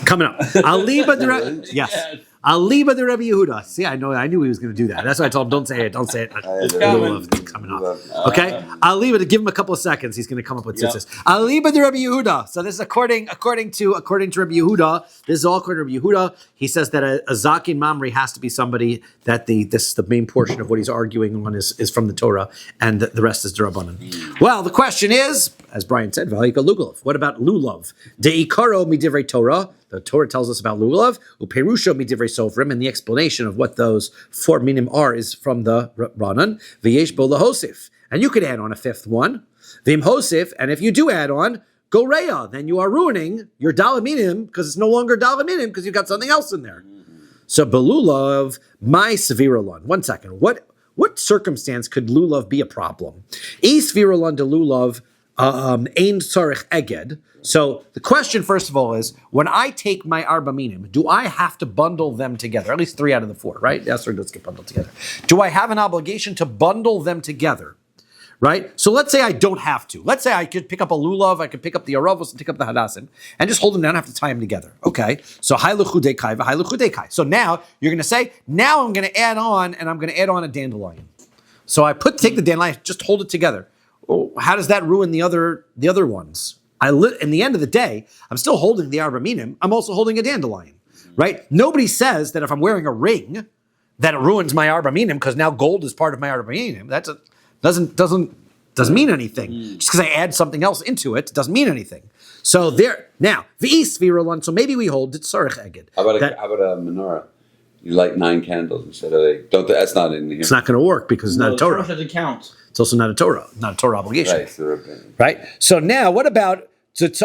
coming up. Aliba de yes. Aliba de Rabbi Yehuda. See, I knew he was going to do that. That's why I told him, don't say it. It's coming up. Okay. Aliba, to give him a couple of seconds, he's going to come up with tzitzis. Aliba de Rabbi Yehuda. So this is according to Rabbi Yehuda. This is all according to Rabbi Yehuda. He says that a Zakin Mamre has to be somebody that this is the main portion of what he's arguing on is from the Torah, and the rest is Durabanan. Well, the question is, as Brian said, what about lulav? Deikaro midivrei Torah. The Torah tells us about lulav. Uperusha midivrei sofrim, and the explanation of what those 4 minim are is from the Ranan. V'yesh bo lahosif, and you could add on a 5th one. V'im hosif, and if you do add on goreya, then you are ruining your dalaminim because it's no longer dalaminim because you've got something else in there. So belulav my seviralon. 1 second. What circumstance could lulav be a problem? E seviralon de lulav ein tzarich eged. So the question, first of all, is when I take my arba minim, do I have to bundle them together? At least 3 out of the 4, right? Yes, or does get bundled together. Do I have an obligation to bundle them together? Right? So let's say I don't have to. Let's say I could pick up a lulav, I could pick up the aravos and pick up the hadassim, and just hold them down, I have to tie them together. Okay, so hayluchudekai v'hayluchudekai. So now you're going to say, now I'm going to add on, and I'm going to add on a dandelion. So take the dandelion, just hold it together. Oh, how does that ruin the other ones? In the end of the day, I'm still holding the arba minim. I'm also holding a dandelion, right? Nobody says that if I'm wearing a ring, that it ruins my arba minim because now gold is part of my arba minim. That doesn't mean anything. Just because I add something else into it doesn't mean anything. So now v'is virulon. So maybe we hold it tzarich eged. How about a menorah? You light 9 candles instead of 8. That's not in here. It's not going to work because it's not a Torah. Doesn't count. It's also not a Torah obligation. Right. Right. So now, what about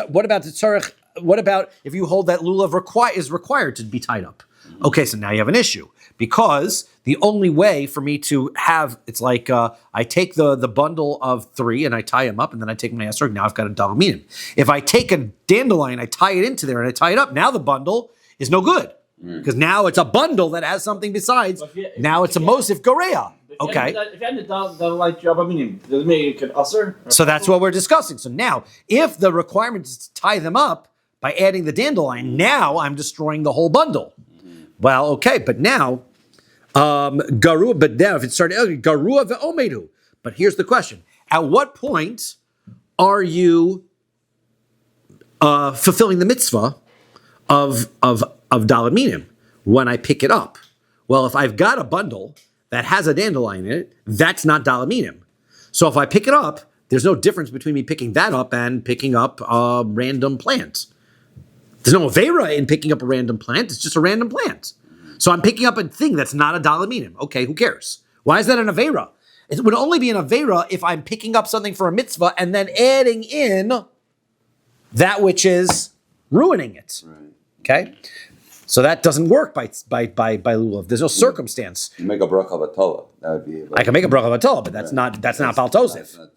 what about the tzarech? What about if you hold that lulav is required to be tied up? Okay, so now you have an issue because the only way for me to have it's like I take the bundle of 3 and I tie them up, and then I take my esrog. Now I've got a dalaminim. If I take a dandelion, I tie it into there and I tie it up. Now the bundle is no good because now it's a bundle that has something besides. Now it's a mosif gorea. Okay. If you had the light job, does it make it could usher? So that's what we're discussing. So now, if the requirement is to tie them up by adding the dandelion, now I'm destroying the whole bundle. Well, okay, but now, garua. But now, if it started garua ve'omedu. But here's the question: at what point are you fulfilling the mitzvah of dalaminim? When I pick it up. Well, if I've got a bundle that has a dandelion in it, that's not dalaminim. So if I pick it up, there's no difference between me picking that up and picking up a random plant. There's no avera in picking up a random plant. It's just a random plant. So I'm picking up a thing that's not a dalaminim. Okay, who cares? Why is that an avera? It would only be an avera if I'm picking up something for a mitzvah and then adding in that which is ruining it. Right. Okay? So that doesn't work by lulav. There's no circumstance. You make a bracha batala. That would be. I can make a bracha batala, but that's not baltosif. Right.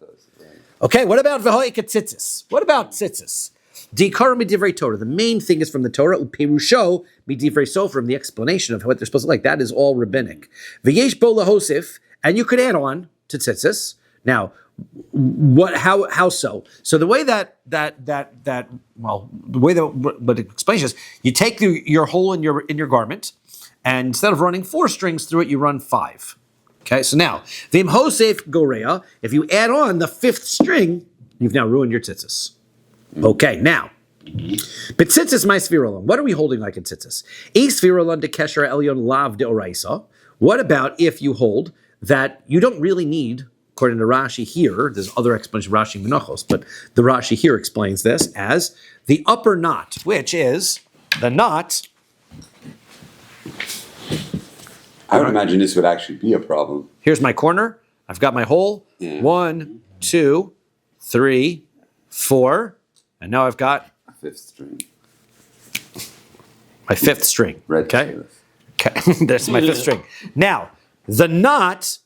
Okay, what about v'hoika tzitzis? What about tzitzis? Dikar midivrei Torah. The main thing is from the Torah. Upirusho midivrei sofrim. The explanation of what they're supposed to like. That is all rabbinic. V'yesh bo lahosif, and you could add on to tzitzis. Now, what? How so? So the way that what it explains is you take your hole in your garment, and instead of running 4 strings through it, you run 5. Okay, so now v'im hosef gorea. If you add on the 5th string, you've now ruined your tzitzis. Okay, now, but tzitzis my sphirolon. What are we holding like in tzitzis? A sphirolon de kesher elyon lav de oraisa. What about if you hold that you don't really need? According to Rashi here, there's other explanations, Rashi Menachos, but the Rashi here explains this as the upper knot, which is the knot. I would imagine this would actually be a problem. Here's my corner. I've got my hole. Yeah. 1, 2, 3, 4, and now I've got A 5th string. my 5th string. Red. Okay. Okay. That's my 5th string. Now, the knot.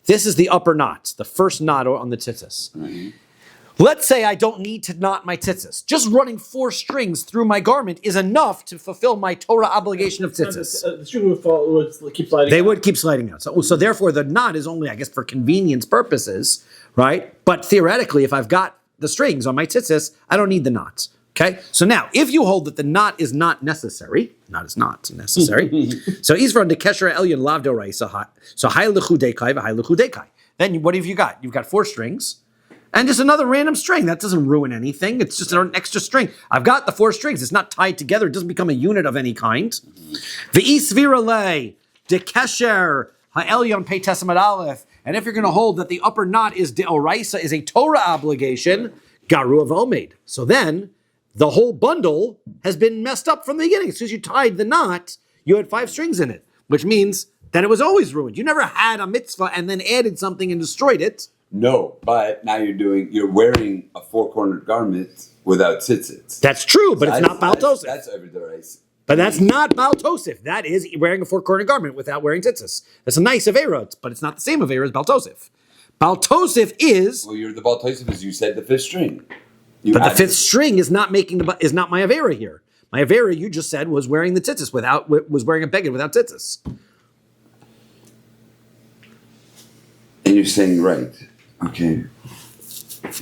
This is the upper knot, the first knot on the tzitzis. Mm-hmm. Let's say I don't need to knot my tzitzis. Just running 4 strings through my garment is enough to fulfill my Torah obligation of tzitzis. The string would keep sliding. They would keep sliding out. So therefore, the knot is only, I guess, for convenience purposes, right? But theoretically, if I've got the strings on my tzitzis, I don't need the knots. Okay, so now if you hold that the knot is not necessary, knot is not necessary. So Isran de Kesher Elyon Lav Doraisa. So Hay Lechu Dekai, Hay Lechu Dekai. Then what have you got? You've got 4 strings and just another random string. That doesn't ruin anything. It's just an extra string. I've got the 4 strings. It's not tied together. It doesn't become a unit of any kind. Ve'isvirale de Kesher Ha'elyon Pei Tesamad Aleph. And if you're going to hold that the upper knot is de Oraisa, is a Torah obligation, Garu of Omed. So then the whole bundle has been messed up from the beginning. As soon as you tied the knot, you had 5 strings in it, which means that it was always ruined. You never had a mitzvah and then added something and destroyed it. No, but now you're wearing a 4-cornered garment without tzitzits. That's true, but it's not baltosif. That's over the race. But that's not baltosif. That is wearing a 4-cornered garment without wearing tzitzis. That's a nice avera, but it's not the same avera as baltosif. Baltosif is. Well, you're the baltoisif as you said the 5th string. But the 5th string is not my avera here. My avera, you just said, was wearing the tzitzis was wearing a beged without tzitzis. And you're saying right, okay.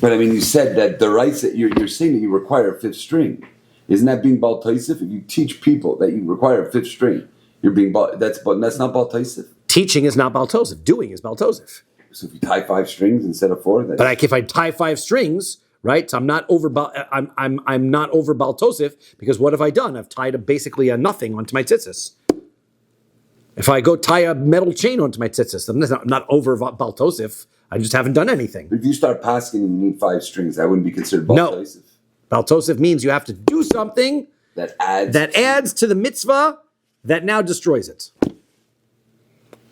But I mean, you said that the rights that you're saying that you require a 5th string. Isn't that being baltoisif? If you teach people that you require a 5th string, you're being that's not baltoisif. Teaching is not baltosif. Doing is baltosif. So if you tie 5 strings instead of 4, but if I tie 5 strings. Right, so I'm not over baltosif because what have I done? I've tied basically a nothing onto my tzitzis. If I go tie a metal chain onto my tzitzis, I'm not over baltosif. I just haven't done anything. But if you start passing and you need 5 strings, that wouldn't be considered baltosif. No, baltosif means you have to do something that adds to the mitzvah that now destroys it.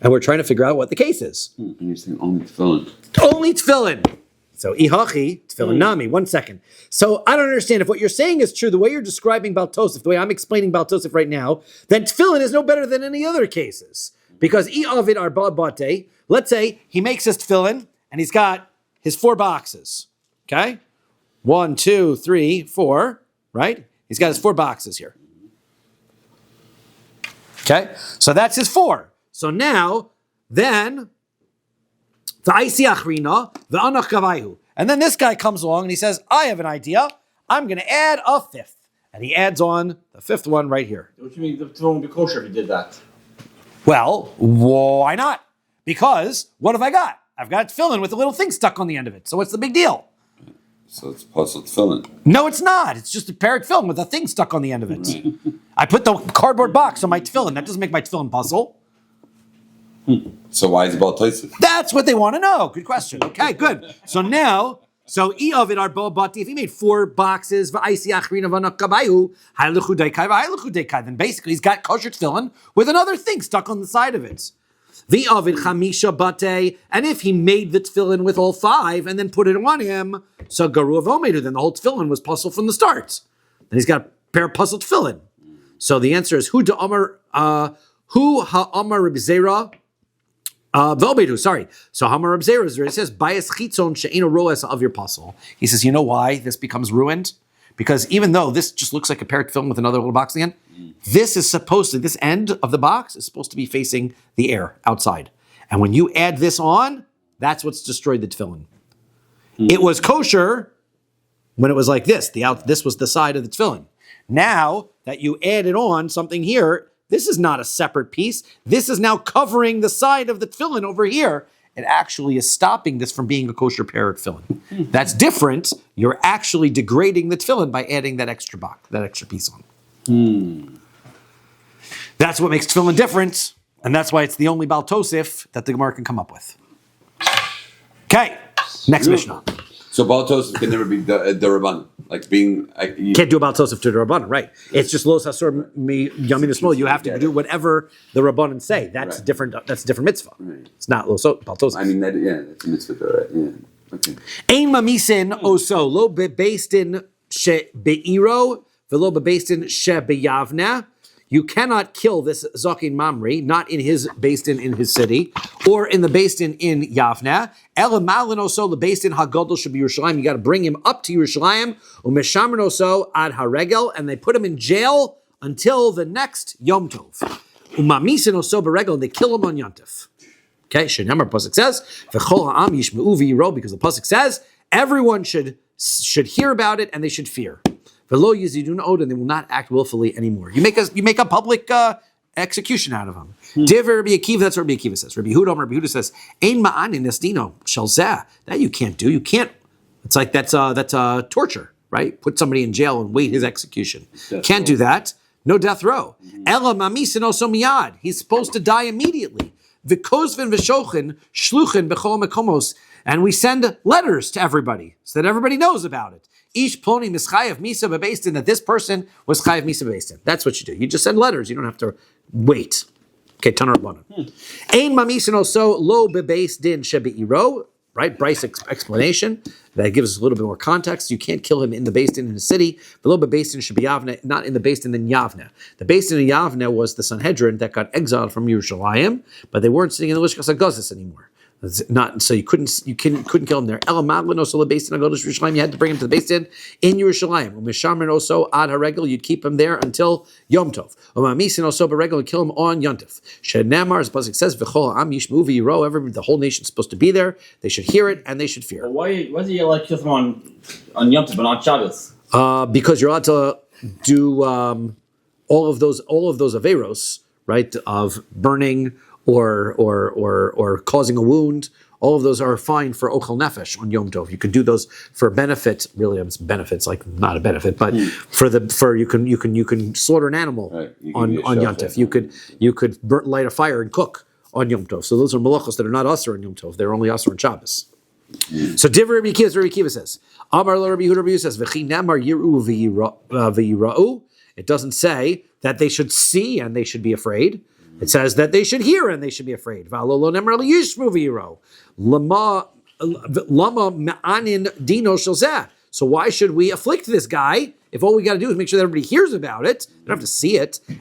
And we're trying to figure out what the case is. And you're saying only tefillin. Only tefillin. So ihachi tefillin nami. 1 second. So I don't understand if what you're saying is true. The way you're describing Baltosif, the way I'm explaining Baltosif right now, then tefillin is no better than any other cases. Because i'avid arba bate. Let's say he makes his tefillin and he's got his 4 boxes. Okay, 1, 2, 3, 4. Right? He's got his 4 boxes here. Okay, so that's his 4. So now, then. And then this guy comes along and he says, I have an idea. I'm going to add a 5th. And he adds on the 5th one right here. What do you mean the tefillin would be kosher if he did that? Well, why not? Because what have I got? I've got tefillin with a little thing stuck on the end of it. So what's the big deal? So it's puzzle tefillin. No, it's not. It's just a pair of tefillin with a thing stuck on the end of it. I put the cardboard box on my tefillin. That doesn't make my tefillin puzzle. So why is it Baltosif? That's what they want to know. Good question. Okay, good. So now, if he made 4 boxes, then basically he's got kosher tefillin with another thing stuck on the side of it. And if he made the tefillin with all 5 and then put it on him, so garu avomedu, then the whole tefillin was puzzled from the start. Then he's got a pair of puzzled tefillin. So the answer is hu ha'amar Rabbi Zera. Sorry. So Hamar Reb Zera, it says bias chitzon she'eno roes of your puzzle. He says, you know why this becomes ruined? Because even though this just looks like a pair of tefillin with another little box at the end, this end of the box is supposed to be facing the air outside. And when you add this on, that's what's destroyed the tefillin. It was kosher when it was like this. This was the side of the tefillin. Now that you added on something here, this is not a separate piece. This is now covering the side of the tefillin over here. It actually is stopping this from being a kosher pair of tefillin. That's different. You're actually degrading the tefillin by adding that extra box, that extra piece on. That's what makes tefillin different, and that's why it's the only Baltosif that the Gemara can come up with. Okay, next Mishnah. So Baltosif can never be the Rabban. Like being... You can't do a Baltosif to the Rabbanan, right? It's just Los Hasur Mi Yamin Smol. You have to do whatever the Rabbanan say. That's different. That's a different mitzvah. Right. It's not Baltosif. I mean, that's a mitzvah, right? Yeah. Okay. Ein mamisin oso lo bebeistin she beiro velo bebeistin she beyavna. You cannot kill this Zakin Mamri, not in his Beistin in his city, or in the Beistin in Yavna. Ela malin oso the Beistin hagadol should be Yerushalayim. You got to bring him up to Yerushalayim. Umeshamrin oso ad haregel, and they put him in jail until the next Yom Tov. Umamisin oso beregel, and they kill him on Yontif. Okay, Shenamar Pasuk says, V'chol ha'am yishmeu v'yiro, because the Pasuk says everyone should hear about it and they should fear. V'lo yizidun od, and they will not act willfully anymore. You make a public execution out of them. Divrei Rabbi Akiva, that's what Rabbi Akiva says. Rabbi Huda says, Ein ma'anin esdino shalzeh. That you can't do. You can't. It's like that's torture, right? Put somebody in jail and wait his execution. Can't do that. No death row. Ela mamisin oso miyad. He's supposed to die immediately. V'kozvin v'shochin shluchin b'chol mekomos, and we send letters to everybody so that everybody knows about it. Ish ploni mischayev misa bebeistin, that this person was chayev misa bebeistin. That's what you do. You just send letters. You don't have to wait. Okay, Tanar Rabbanan. Ein mamisin oso lo bebeistin shebeiro. Right, Bryce explanation that gives us a little bit more context. You can't kill him in the Beistin in the city. Below the Beistin should be Yavne, not in the Beistin in Yavne. The Beistin in Yavne was the Sanhedrin that got exiled from Yerushalayim, but they weren't sitting in the Lishkas HaGazis anymore. Not so you couldn't kill him there. Elamaglan also the Beistin HaGadosh Yerushalayim. You had to bring him to the Beistin in Yerushalayim. Umishamrin also ad haregel. You'd keep him there until Yom Tov. Umamisin also beregel, kill him on Yontif. Shenamar, as Pasuk says, v'chol am yishmu v'yiro. Everybody, the whole nation's supposed to be there. They should hear it and they should fear. But why do you like kill them on Yom Tov but not Shabbos? Because you're allowed to do all of those averos, right? Of burning or causing a wound. All of those are fine for ochel nefesh on Yom Tov. You could do those for benefit. Really, it's benefits, like not a benefit, but you can slaughter an animal on Yom Tov. You could light a fire and cook on Yom Tov. So those are malachos that are not asur on Yom Tov. They're only asur on Shabbos. So Divrei Rabbi Akiva says, Amar lo Rabbi Huda says, V'chi namar yiru v'yira'u. It doesn't say that they should see and they should be afraid. It says that they should hear and they should be afraid. lama ma'anin dino shalzeh. So why should we afflict this guy if all we got to do is make sure that everybody hears about it? They don't have to see it. We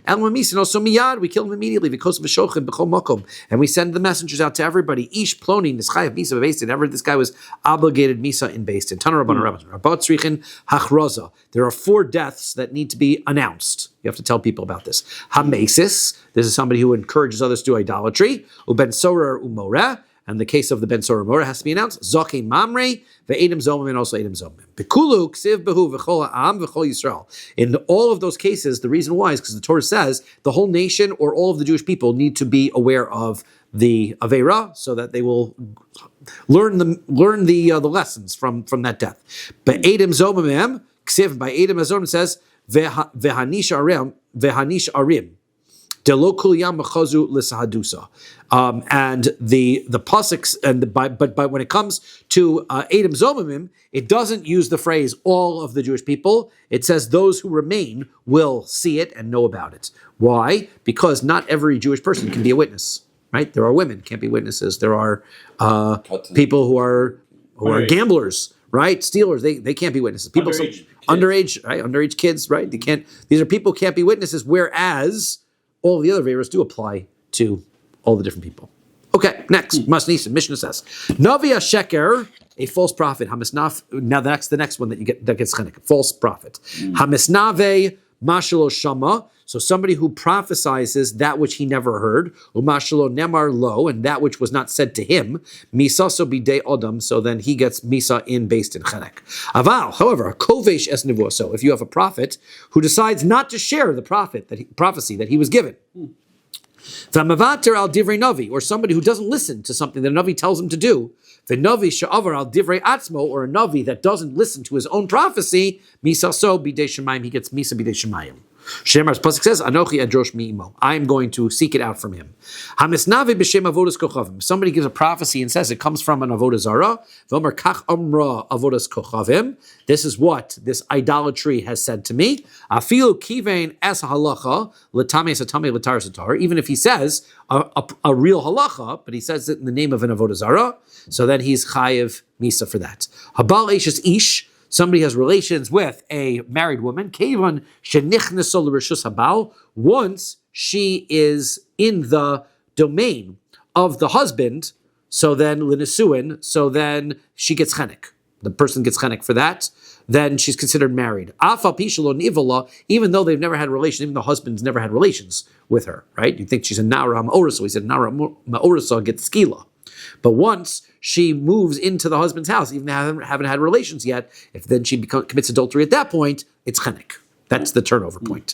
kill him immediately. And we send the messengers out to everybody. Ish ploni nischayev misa b'beis. Ever this guy was obligated misa in beis din. Tana rabban rabban. Rabat tzrichin hachroza. There are 4 deaths that need to be announced. You have to tell people about this. Hamesis. This is somebody who encourages others to do idolatry. Uben sorer umoreh. And the case of the Ben Sora Mora has to be announced. Zoke Mamre, ve'edim zomim, and also edim zomim. Bekulu, ksiv behu, v'chol ha'am, v'chol Yisrael. In all of those cases, the reason why is because the Torah says the whole nation or all of the Jewish people need to be aware of the Aveira so that they will learn the lessons from that death. Be'edim zomim, ksiv, by edim zomim says, ve'hanish arim. And the pasuk, but when it comes to Edom Zomimim, it doesn't use the phrase all of the Jewish people. It says those who remain will see it and know about it. Why? Because not every Jewish person can be a witness, right? There are women can't be witnesses. There are people who are gamblers, right? Stealers, they can't be witnesses. People underage, right? Underage kids, right? They can't. These are people who can't be witnesses. Whereas all the other Averos do apply to all the different people. Okay, next. Masnisim, Mishnah says, Navi Sheker, a false prophet. Now that's the next one that gets chenek. False prophet. Hamisnave Mashalo Shama. So somebody who prophesizes that which he never heard. Umashalo Nemar Lo, and that which was not said to him. Misa so bidei Odom. So then he gets Misa in based in chenek. Aval, however, Kovesh es nevuah. So if you have a prophet who decides not to share the prophecy that he was given. V'mavater al divrei navi, or somebody who doesn't listen to something that a navi tells him to do. V'navi she'avar al divrei atzmo, or a navi that doesn't listen to his own prophecy. Misa so bidei shemayim, he gets Misa bidei shemayim. Shemar's pasuk says, "Anochi adrosh mi'imo." I am going to seek it out from him. Hamisnavi b'shem avodas kochavim. Somebody gives a prophecy and says it comes from an avodah zara. V'omer kach amra avodas kochavim. This is what this idolatry has said to me. Afilu kivein es halacha l'tamei satame l'tar satar. Even if he says a real halacha, but he says it in the name of an avodah zara, so then he's chayiv misa for that. Habal eishes ish. Somebody has relations with a married woman. Once she is in the domain of the husband, so then linisuin, so then she gets chenek. The person gets chenek for that. Then she's considered married. Even though they've never had relations, even the husband's never had relations with her, right? You think she's a nara ma'orah, so he said nara ma'orah gets skila. But once she moves into the husband's house, even though they haven't had relations yet, if then she commits adultery at that point, it's chenek. That's the turnover point.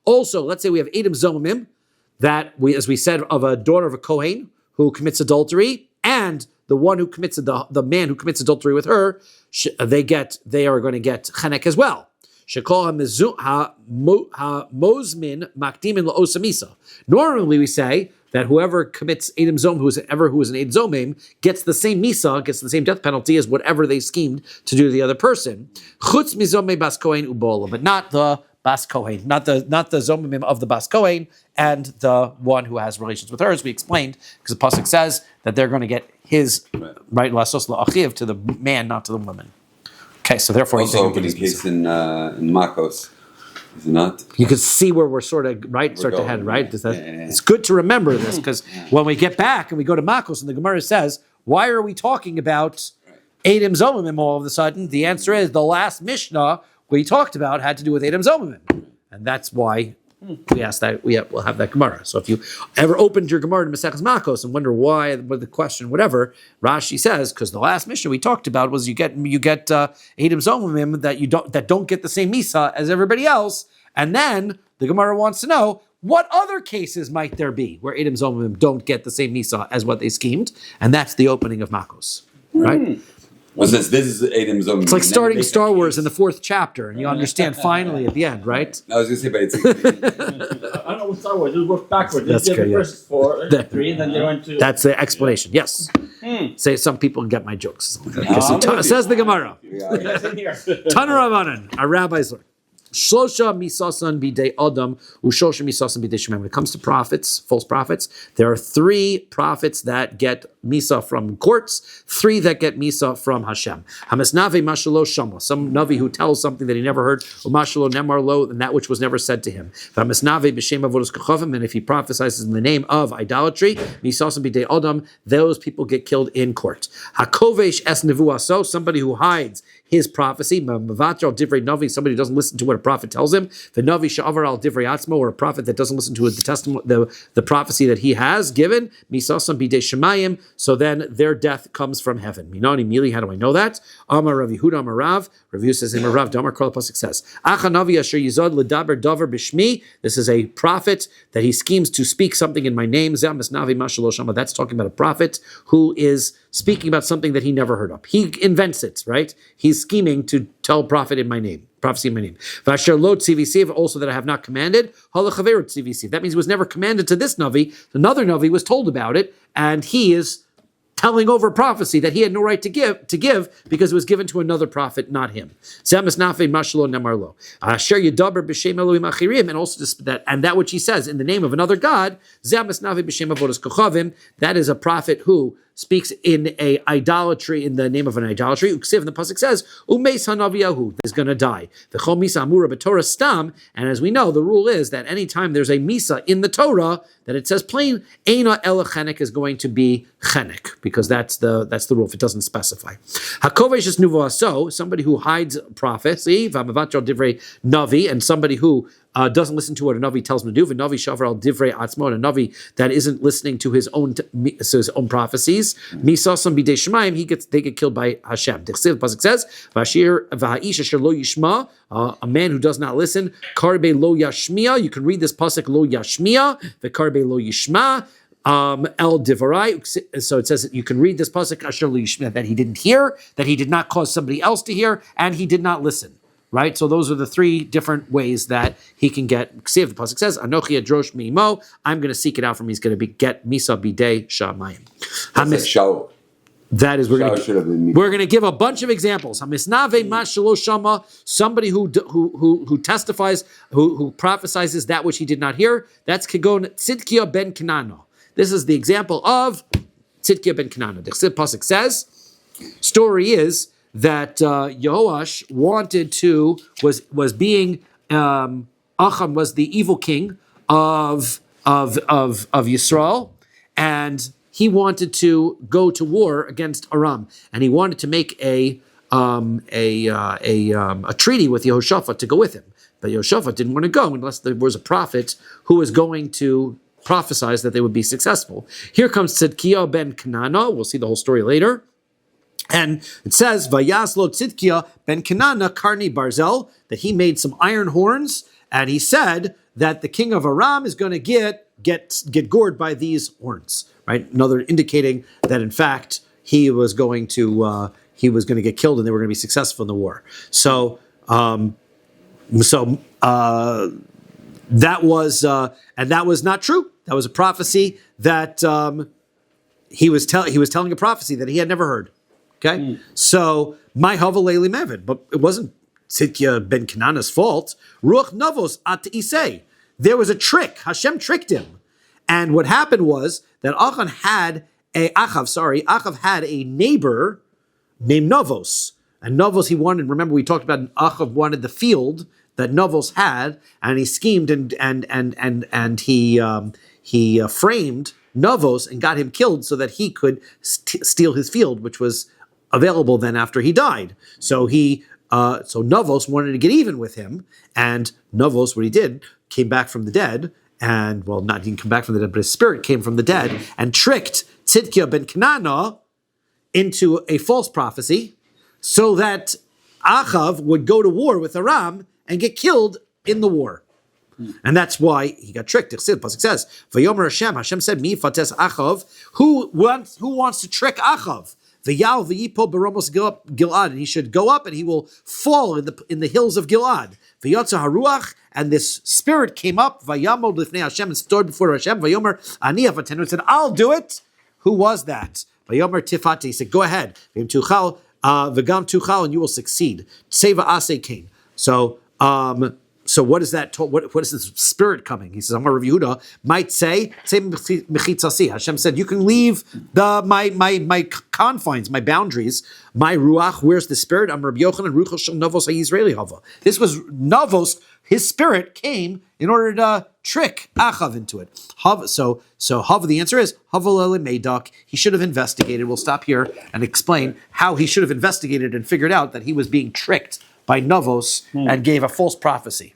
Also, let's say we have Edom Zomim, that we, as we said, of a daughter of a Kohen who commits adultery, and the one who commits the man who commits adultery with her, they are going to get chenek as well. Normally we say that whoever commits Edom Zomim, who is an Edom Zomim, gets the same misa, gets the same death penalty as whatever they schemed to do to the other person. Chutz mizomei bas kohen ubola, but not the bas kohen, not the Zomim of the bas kohen and the one who has relations with her, as we explained, because the pasuk says that they're going to get his right lasos la'achiv to the man, not to the woman. Okay, so therefore, also opening case in Makos, is it not? You can see where we're start to head, right? It's good to remember this because when we get back and we go to Makos and the Gemara says, "Why are we talking about Edom Zomim all of a sudden?" The answer is the last Mishnah we talked about had to do with Edom Zomim, and that's why we asked that we'll have that Gemara. So if you ever opened your Gemara to Maseches Makos and wonder why, what the question, whatever, Rashi says because the last Mishnah we talked about was you get Edom Zomim that don't get the same Misa as everybody else, and then the Gemara wants to know what other cases might there be where Edom Zomim don't get the same Misa as what they schemed, and that's the opening of Makos, right? Well, this is Edom Zomim. It's like starting Star Wars in the 4th chapter, and you understand finally at the end, right? I was going to say, but it's... I don't know what Star Wars. Just work backwards. That's They did good, the first 4, 3, and then they went to... That's the explanation, yes. Say some people get my jokes. Okay, so says the Gemara. Yes, in here. Tana Rabbanan, our rabbis learn. Shlosha misasan bidei adam, ushosha misasan bidei shemem. When it comes to prophets, false prophets, there are 3 prophets that get misa from courts, 3 that get misa from Hashem. Hamasnave mashalo shama, some navi who tells something that he never heard, umashalo nemar lo, and that which was never said to him. Hamasnave b'shem avodas kachavim, and if he prophesies in the name of idolatry, misasan bidei adam, those people get killed in court. Hakovesh es nevuaso, somebody who hides his prophecy, mavater al divrei navi, somebody who doesn't listen to what a prophet tells him, the navi sha'avar al divrei atzmo, or a prophet that doesn't listen to the testimony, the prophecy that he has given, misasam bidei shemayim, so then their death comes from heaven. Minani mili, how do I know that? Amar Rav Yehuda Amar Rav, Rav Yehuda says, Amar Rav, Damar Kol Pasuk says, Acha navi asher yizod ledaber davar b'shmi, this is a prophet that he schemes to speak something in my name, Zamas navi mashalo shama, that's talking about a prophet who is speaking about something that he never heard of. He invents it, right? He's scheming to tell prophet in my name, prophecy in my name. Vasher lo tzivisiv, also that I have not commanded. Halachaveru tzivisiv. That means it was never commanded to this navi. Another navi was told about it, and he is telling over prophecy that he had no right to give because it was given to another prophet, not him. And also that which he says in the name of another god, that is a prophet who speaks in a idolatry, in the name of an idolatry. Uksiv, and the pasuk says, Umeis hanaviyahu, is going to die. V'chol misa amura b'Torah stam, and as we know, the rule is that anytime there's a misa in the Torah, that it says plain, Eina ela chenek is going to be chenek, because that's the rule if it doesn't specify. Hakovesh is nuvoaso, somebody who hides prophecy, v'amavacho divrei navi, and somebody who doesn't listen to what a navi tells him to do. V'navi shavar al divrei atzmo, and a navi that isn't listening to his own prophecies. Misasam bidei shemayim, they get killed by Hashem. The pasuk says, "Vashir v'ha'ish asher lo yishma," a man who does not listen. Karbe lo yashmiya. You can read this pasuk lo yashmiya. V'karbe lo yishma. El divarai. So it says that you can read this pasuk asher lo yishma, that he didn't hear, that he did not cause somebody else to hear, and he did not listen. Right, so those are the 3 different ways that he can get. See if the pasuk says, "Anochi adrosh mi'imo," I'm going to seek it out from him. He's going to get misa bidei shamayim. That is, we're going to give a bunch of examples. Hamisnave mashalo shama, somebody who testifies, who prophesizes that which he did not hear. That's Kegon Tzidkiah ben Kenano. This is the example of Tzidkiah ben Kenano. The pasuk says, story is that Yehoash was being Acham was the evil king of Yisrael, and he wanted to go to war against Aram, and he wanted to make a treaty with Yehoshaphat to go with him. But Yehoshaphat didn't want to go unless there was a prophet who was going to prophesy that they would be successful. Here comes Tzidkiah ben Kenana. We'll see the whole story later. And it says, Vayaslo Tzidkiah ben Kenana karni barzel, that he made some iron horns, and he said that the king of Aram is going to get gored by these horns. Right, another indicating that in fact he was going to get killed, and they were going to be successful in the war. So that was not true. That was a prophecy that he was telling a prophecy that he had never heard. Okay, so my havaleli meved, but it wasn't Tzidkiah ben Kenana's fault. Ruach navos at isay. There was a trick. Hashem tricked him, and what happened was that Achav had a neighbor named Novos, and Novos he wanted. Remember, we talked about Achav wanted the field that Novos had, and he schemed and he framed Novos and got him killed so that he could steal his field, which was available then after he died. So Novos wanted to get even with him, and Novos, what he did, came back from the dead, and he didn't come back from the dead, but his spirit came from the dead and tricked Tzidkiah ben Kenana into a false prophecy, so that Achav would go to war with Aram and get killed in the war. And that's why he got tricked. The pasuk says, "Vayomer Hashem said, Mi fates Achav, who wants to trick Achav? V'yal v'yipo beramos Gilad, and he should go up and he will fall in the hills of Gilad. V'yotza haruach, and this spirit came up. V'yamod lifnei Hashem, and stood before Hashem. V'yomer ani avatenu, said, I'll do it. Who was that? V'yomer tifati, he said, go ahead. V'gam tuchal, and you will succeed. Tseva ase kain. So So what is that? What is this spirit coming? He says, Amar Rav Yehuda might say mechitzasi. Hashem said, you can leave my confines, my boundaries, my ruach. Where's the spirit? Amar Rabbi Yochanan ruach shel novos ha'Yisraeli hava. This was novos. His spirit came in order to trick Achav into it. So Hav, the answer is Haval Medak. He should have investigated. We'll stop here and explain how he should have investigated and figured out that he was being tricked by Novos and gave a false prophecy.